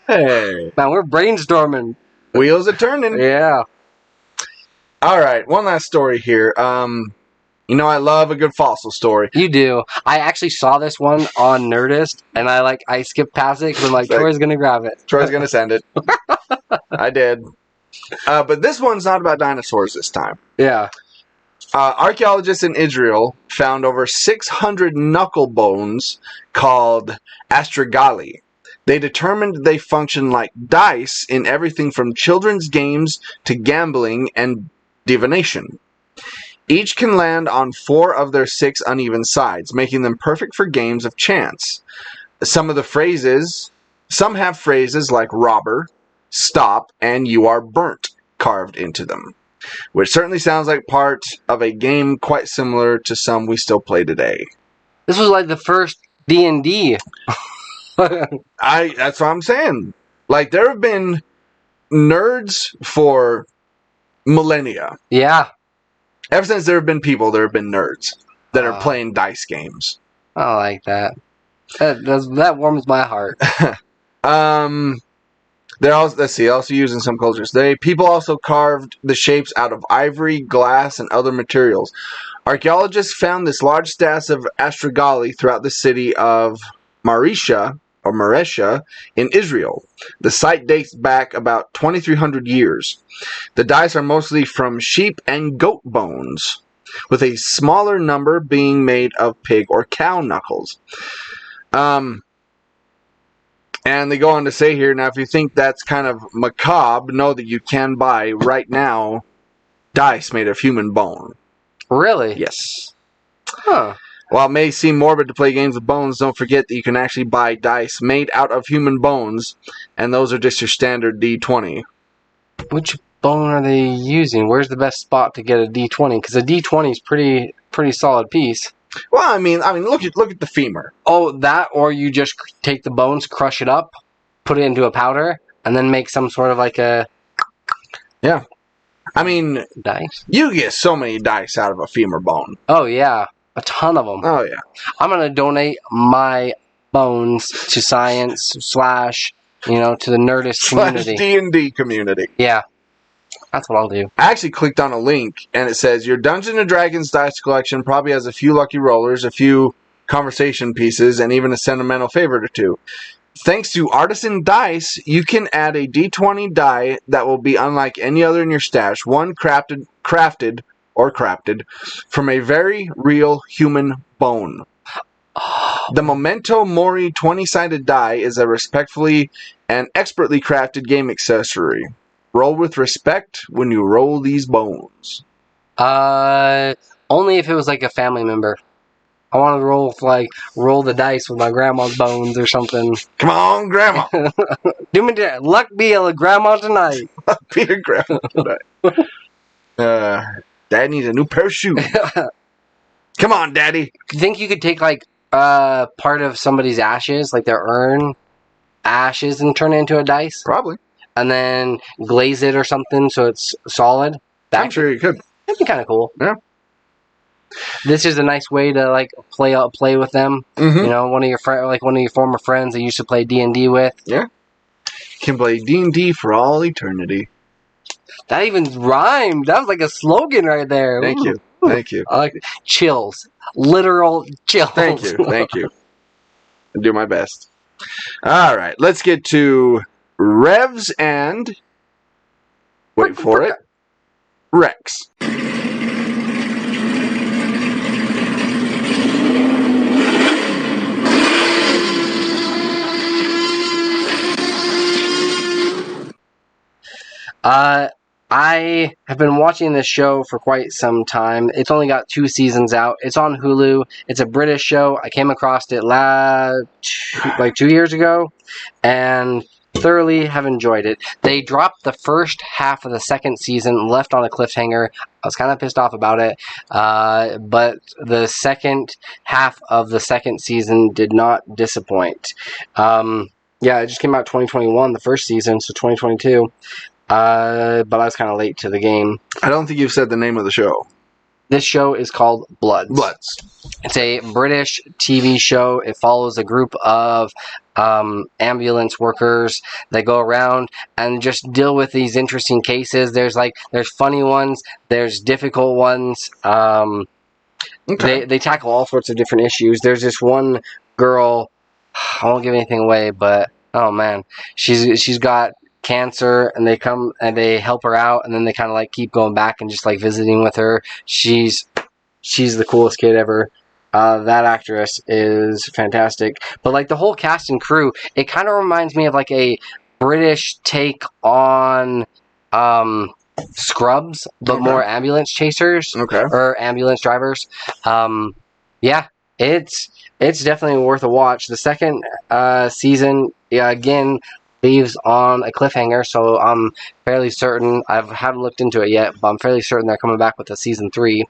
Hey. man, we're brainstorming. Wheels are turning. Yeah. All right, one last story here. You know I love a good fossil story. You do. I actually saw this one on Nerdist, and I skipped past it because I'm like, Troy's gonna grab it. Troy's going to send it. I did. But this one's not about dinosaurs this time. Yeah. Archaeologists in Israel found over 600 knuckle bones called astragali. They determined they function like dice in everything from children's games to gambling and divination. Each can land on 4 of their 6 uneven sides, making them perfect for games of chance. Some have phrases like robber, stop, and you are burnt carved into them, which certainly sounds like part of a game quite similar to some we still play today. This was like the first D&D. That's what I'm saying. Like, there have been nerds for millennia. Yeah. Ever since there have been people, there have been nerds that are Wow. playing dice games. I like that. That warms my heart. They're also used in some cultures. People also carved the shapes out of ivory, glass, and other materials. Archaeologists found this large stash of astragali throughout the city of Marisha in Israel. The site dates back about 2,300 years. The dice are mostly from sheep and goat bones, with a smaller number being made of pig or cow knuckles. And they go on to say here, now if you think that's kind of macabre, know that you can buy right now dice made of human bone. Really? Yes. Huh. While it may seem morbid to play games with bones, don't forget that you can actually buy dice made out of human bones, and those are just your standard D20. Which bone are they using? Where's the best spot to get a D20? Because a D20 is pretty solid piece. Well, I mean, look at the femur. Oh, that, or you just take the bones, crush it up, put it into a powder, and then make some sort of like a Yeah. I mean, dice. you get so many dice out of a femur bone. Oh yeah, a ton of them. Oh yeah. I'm gonna donate my bones to science / to the Nerdist community. D&D community. Yeah, that's what I'll do. I actually clicked on a link, and it says, your Dungeons & Dragons dice collection probably has a few lucky rollers, a few conversation pieces, and even a sentimental favorite or two. Thanks to Artisan Dice, you can add a D20 die that will be unlike any other in your stash, one crafted from a very real human bone. The Memento Mori 20-sided die is a respectfully and expertly crafted game accessory. Roll with respect when you roll these bones. Only if it was like a family member. I want to roll the dice with my grandma's bones or something. Come on, Grandma. Do me that. Luck be a grandma tonight. Be a grandma tonight. Dad needs a new pair of shoes. Come on, Daddy. Do you think you could take part of somebody's ashes, like their urn ashes, and turn it into a dice? Probably. And then glaze it or something so it's solid? I'm sure you could. That'd be kind of cool. Yeah. This is a nice way to play with them. Mm-hmm. One of your former friends that you used to play D&D with. Yeah. You can play D&D for all eternity. That even rhymed. That was like a slogan right there. Thank Ooh. you. Thank you. I like it. Chills. Literal chills. Thank you. Thank you. I'll do my best. All right. Let's get to Revs and... Wait for it. Rex. I have been watching this show for quite some time. It's only got 2 seasons out. It's on Hulu. It's a British show. I came across it 2 years ago, and thoroughly have enjoyed it. They dropped the first half of the second season, left on a cliffhanger. I was kind of pissed off about it, but the second half of the second season did not disappoint. Yeah, it just came out 2021, the first season, so 2022. But I was kind of late to the game. I don't think you've said the name of the show. This show is called Bloods. Bloods. It's a British TV show. It follows a group of ambulance workers that go around and just deal with these interesting cases. There's funny ones. There's difficult ones. Okay. They tackle all sorts of different issues. There's this one girl. I won't give anything away, but oh man, she's got cancer, and they come and they help her out, and then they kind of like keep going back and just like visiting with her. She's the coolest kid ever. That actress is fantastic. But like the whole cast and crew, it kind of reminds me of like a British take on Scrubs, but more ambulance chasers or ambulance drivers. Yeah, it's definitely worth a watch. The second season, again, leaves on a cliffhanger, so I'm fairly certain, I haven't looked into it yet, but I'm fairly certain they're coming back with a season 3.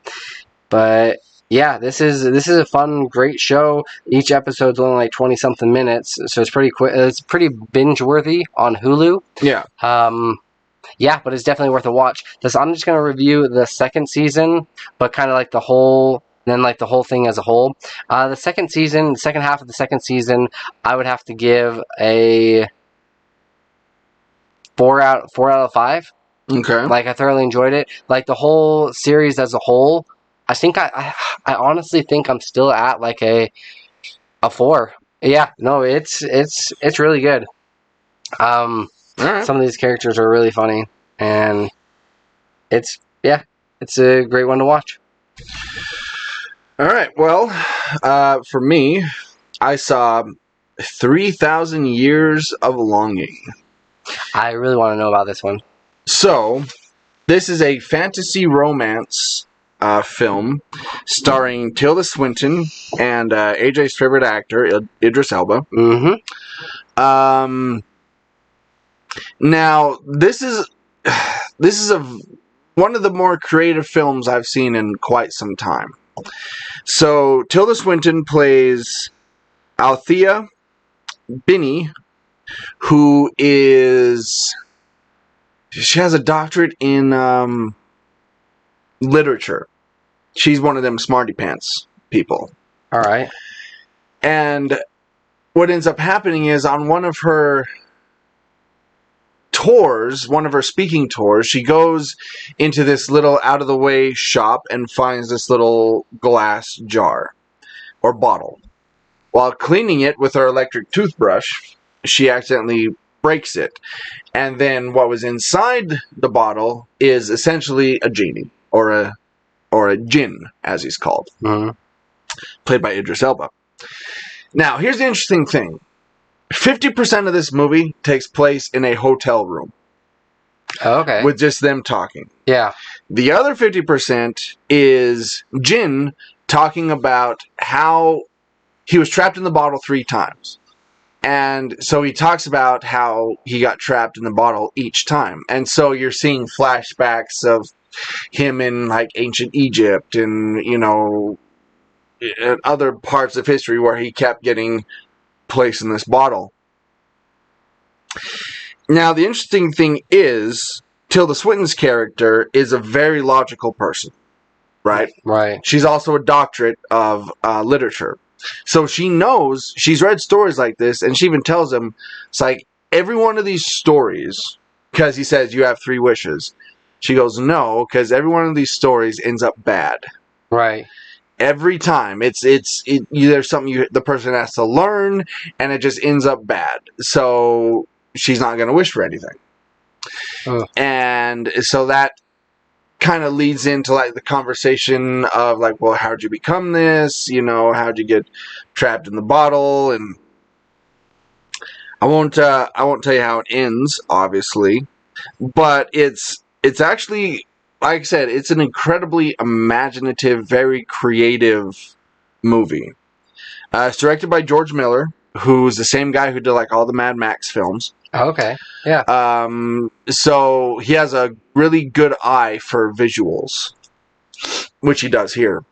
But yeah, this is a fun, great show. Each episode's only like 20-something minutes, so it's pretty quick. It's pretty binge-worthy on Hulu. Yeah. Yeah, but it's definitely worth a watch. I'm just going to review the second season, but kind of like the whole thing as a whole. The second half of the second season, I would have to give a 4 out of 5. Okay. Like, I thoroughly enjoyed it. Like, the whole series as a whole, I think I honestly think I'm still at like a 4. Yeah, no, it's really good. All right. Some of these characters are really funny, and it's a great one to watch. All right. Well, for me, I saw 3,000 Years of Longing. I really want to know about this one. So, this is a fantasy romance film starring Tilda Swinton and AJ's favorite actor, Idris Elba. Mm-hmm. Now, this is one of the more creative films I've seen in quite some time. So, Tilda Swinton plays Althea Binney, who she has a doctorate in literature. She's one of them smarty pants people. All right. And what ends up happening is on one of her tours, one of her speaking tours, she goes into this little out-of-the-way shop and finds this little glass jar or bottle. While cleaning it with her electric toothbrush, she accidentally breaks it. And then what was inside the bottle is essentially a genie, or a jinn, as he's called. Mm-hmm. Played by Idris Elba. Now, here's the interesting thing. 50% of this movie takes place in a hotel room. Okay. With just them talking. Yeah. The other 50% is Jin talking about how he was trapped in the bottle 3 times. And so he talks about how he got trapped in the bottle each time. And so you're seeing flashbacks of him in like ancient Egypt and, other parts of history where he kept getting placed in this bottle. Now, the interesting thing is, Tilda Swinton's character is a very logical person, right? Right. She's also a doctorate of literature. So she knows, she's read stories like this, and she even tells him, it's like, every one of these stories, because he says, you have 3 wishes. She goes, no, because every one of these stories ends up bad. Right. Every time. There's something the person has to learn, and it just ends up bad. So she's not going to wish for anything. Oh. And so that kind of leads into like the conversation of like, well, how'd you become this? How'd you get trapped in the bottle? And I won't tell you how it ends, obviously, but it's actually, like I said, it's an incredibly imaginative, very creative movie. It's directed by George Miller, who's the same guy who did like all the Mad Max films. Okay. Yeah. So he has a really good eye for visuals, which he does here.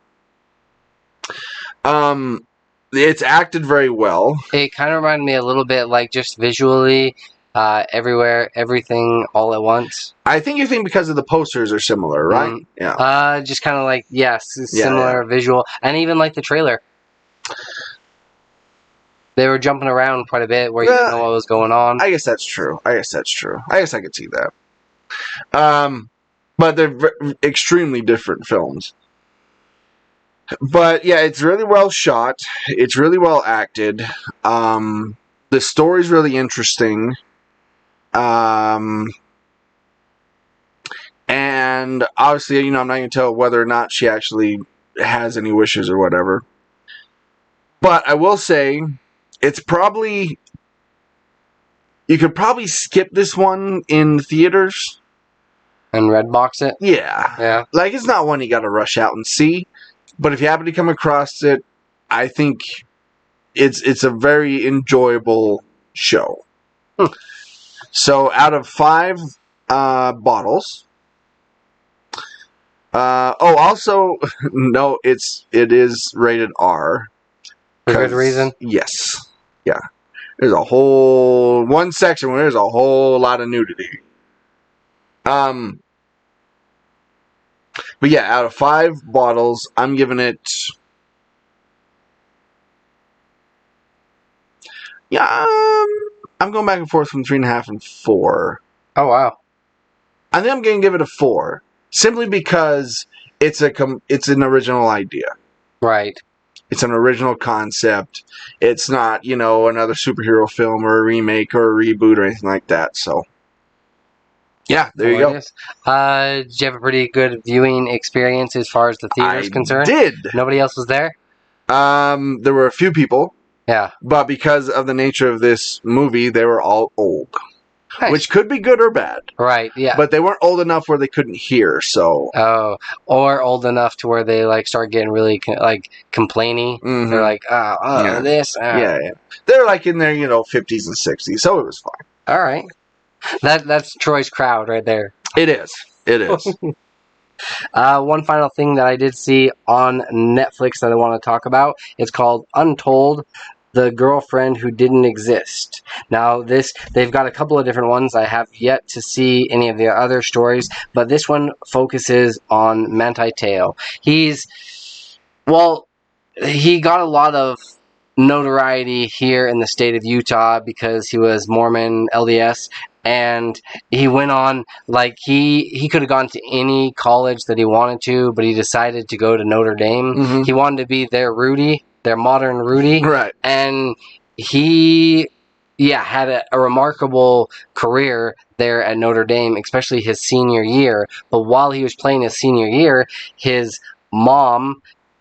It's acted very well. It kind of reminded me a little bit like just visually, everywhere, everything all at once. I think you think because of the posters are similar, right? Yeah. Just kind of like, yes, similar visual. And even like the trailer. They were jumping around quite a bit where you didn't know what was going on. I guess that's true. I guess I could see that. But they're extremely different films. But yeah, it's really well shot. It's really well acted. The story's really interesting. And obviously, I'm not going to tell whether or not she actually has any wishes or whatever. But I will say, it's probably... You could probably skip this one in theaters. And Redbox it? Yeah. Like, it's not one you got to rush out and see. But if you happen to come across it, I think it's a very enjoyable show. So, out of 5 bottles... also, no, it is rated R. For good reason? Yes. Yeah. There's a whole... One section where there's a whole lot of nudity. But yeah, out of 5 bottles, I'm giving it... Yeah, I'm going back and forth from 3.5 and 4. Oh, wow. I think I'm going to give it a 4. Simply because it's an original idea. Right. It's an original concept. It's not, another superhero film or a remake or a reboot or anything like that. So, yeah, there you go. Did you have a pretty good viewing experience as far as the theater is concerned? I did. Nobody else was there? There were a few people. Yeah. But because of the nature of this movie, they were all old. Nice. Which could be good or bad. Right, yeah. But they weren't old enough where they couldn't hear, so... Oh, or old enough to where they, start getting really, complainy. Mm-hmm. They're like, this. Yeah. They're, in their, 50s and 60s, so it was fine. All right. That's Troy's crowd right there. It is. One final thing that I did see on Netflix that I want to talk about. It's called Untold, The Girlfriend Who Didn't Exist. Now, they've got a couple of different ones. I have yet to see any of the other stories, but this one focuses on Manti Te'o. He got a lot of notoriety here in the state of Utah because he was Mormon LDS, and he went on, he could have gone to any college that he wanted to, but he decided to go to Notre Dame. Mm-hmm. He wanted to be their Rudy, their modern Rudy. Right. And he, had a remarkable career there at Notre Dame, especially his senior year. But while he was playing his senior year, his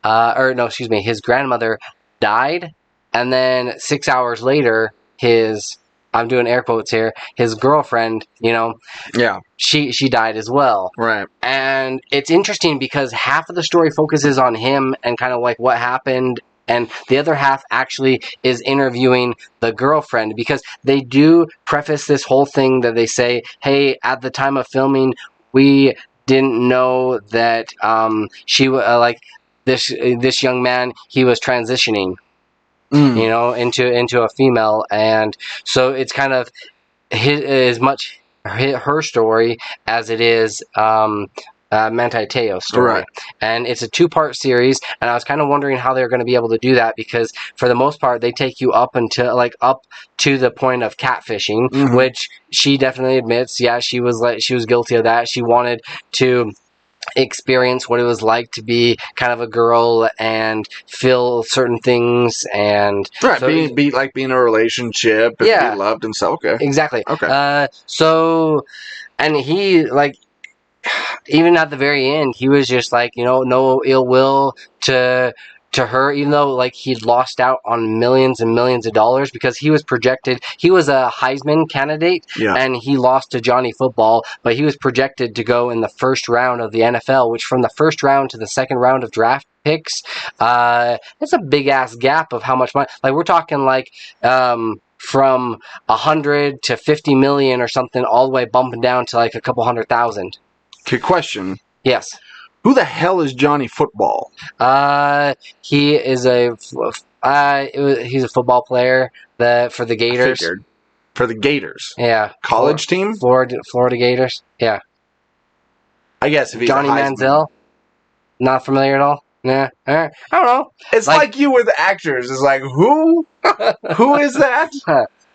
his grandmother died. And then 6 hours later, I'm doing air quotes here, his girlfriend, she died as well. Right. And it's interesting because half of the story focuses on him and kind of what happened, and the other half actually is interviewing the girlfriend, because they do preface this whole thing that they say, hey, at the time of filming, we didn't know that she this young man, he was transitioning. Into a female, and so it's kind of as much her story as it is Manti Te'o's story. Right. And it's a 2-part series, and I was kind of wondering how they're going to be able to do that, because for the most part they take you up to the point of catfishing, mm-hmm. which she definitely admits, she was guilty of that. She wanted to experience what it was like to be kind of a girl and feel certain things, and right, so be like being in a relationship and be loved and stuff. Okay, exactly. Okay. And he even at the very end, he was just no ill will to her, even though he'd lost out on millions and millions of dollars, because he was projected. He was a Heisman candidate, and he lost to Johnny Football, but he was projected to go in the first round of the NFL, which from the first round to the second round of draft picks, it's a big ass gap of how much money. We're talking from 100 to 50 million or something, all the way bumping down to like a couple 100,000. Okay, question. Yes. Who the hell is Johnny Football? He is he's a football player for the Gators. Figured. For the Gators. Yeah. College team? Florida Gators. Yeah. I guess if he's Johnny a Heisman. Manziel. Not familiar at all? Yeah. I don't know. It's like you with actors. It's like, who? Who is that?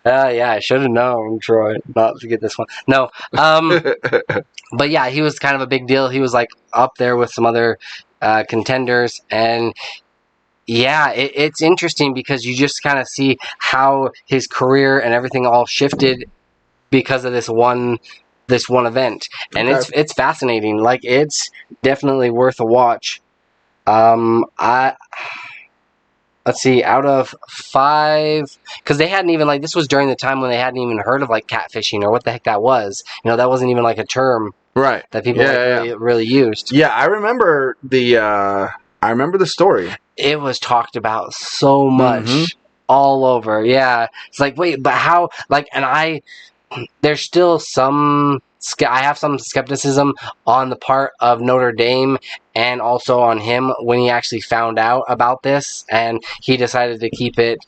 Yeah, I should have known, Troy, not to get this one. No. But yeah, he was kind of a big deal. He was like up there with some other contenders. And yeah, it's interesting because you just kind of see how his career and everything all shifted because of this one event. And it's fascinating. Like, it's definitely worth a watch. Let's see, out of 5, because they hadn't even, like, this was during the time when they hadn't even heard of, like, catfishing or what the heck that was. You know, that wasn't even, like, a term right that people really used. Yeah, I remember the story. It was talked about so much all over. Yeah. It's like, wait, but how, like, and there's still I have some skepticism on the part of Notre Dame and also on him when he actually found out about this and he decided to keep it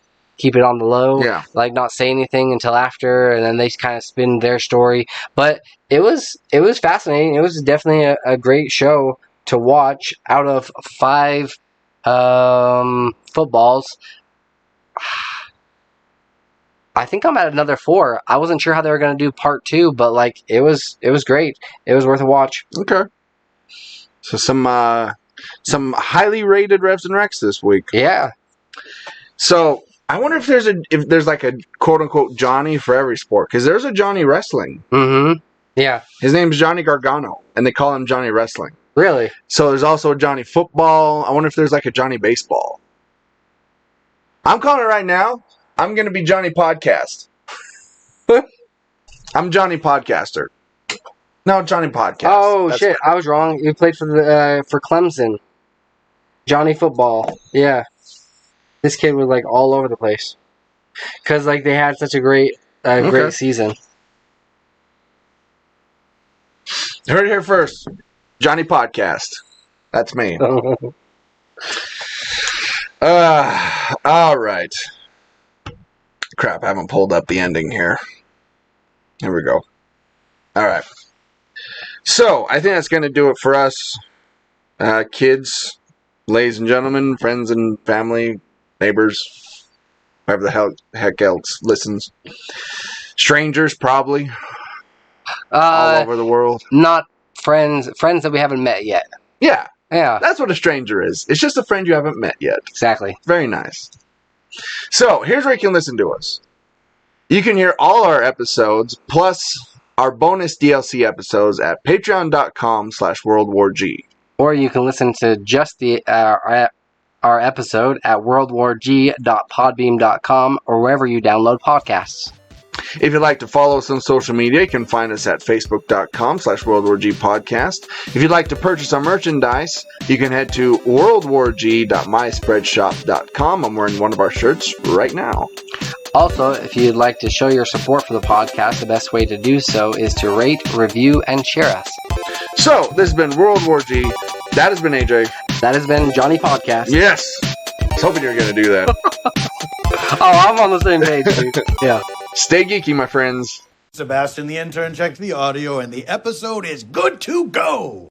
on the low, like not say anything until after, and then they kind of spin their story. But it was fascinating. It was definitely a great show to watch. Out of 5 footballs, I think I'm at another 4. I wasn't sure how they were going to do part 2, but like it was great. It was worth a watch. Okay. So some highly rated Revs and Recs this week. Yeah. So I wonder if there's like a quote unquote Johnny for every sport, because there's a Johnny Wrestling. Mm-hmm. Yeah. His name's Johnny Gargano, and they call him Johnny Wrestling. Really? So there's also a Johnny Football. I wonder if there's like a Johnny Baseball. I'm calling it right now. I'm going to be Johnny Podcast. I'm Johnny Podcaster. No, Johnny Podcast. Oh, That's shit. I was wrong. You played for Clemson. Johnny Football. Yeah. This kid was like all over the place. Because like they had such a great season. Heard it here first. Johnny Podcast. That's me. All right. Crap, I haven't pulled up the ending here. Here we go. All right. So, I think that's going to do it for us. Kids, ladies and gentlemen, friends and family, neighbors, whoever the heck else listens. Strangers, probably. All over the world. Not friends that we haven't met yet. Yeah. Yeah. That's what a stranger is. It's just a friend you haven't met yet. Exactly. Very nice. So, here's where you can listen to us. You can hear all our episodes, plus our bonus DLC episodes at patreon.com/WorldWarG. Or you can listen to just our episode at worldwarg.podbeam.com or wherever you download podcasts. If you'd like to follow us on social media, you can find us at facebook.com/WorldWarG podcast. If you'd like to purchase our merchandise, you can head to worldwarg.myspreadshop.com. I'm wearing one of our shirts right now. Also, if you'd like to show your support for the podcast, the best way to do so is to rate, review, and share us. So, this has been World War G. That has been AJ. That has been Johnny Podcast. Yes. I was hoping you were going to do that. Oh, I'm on the same page, dude. Yeah. Stay geeky, my friends. Sebastian the intern checked the audio, and the episode is good to go.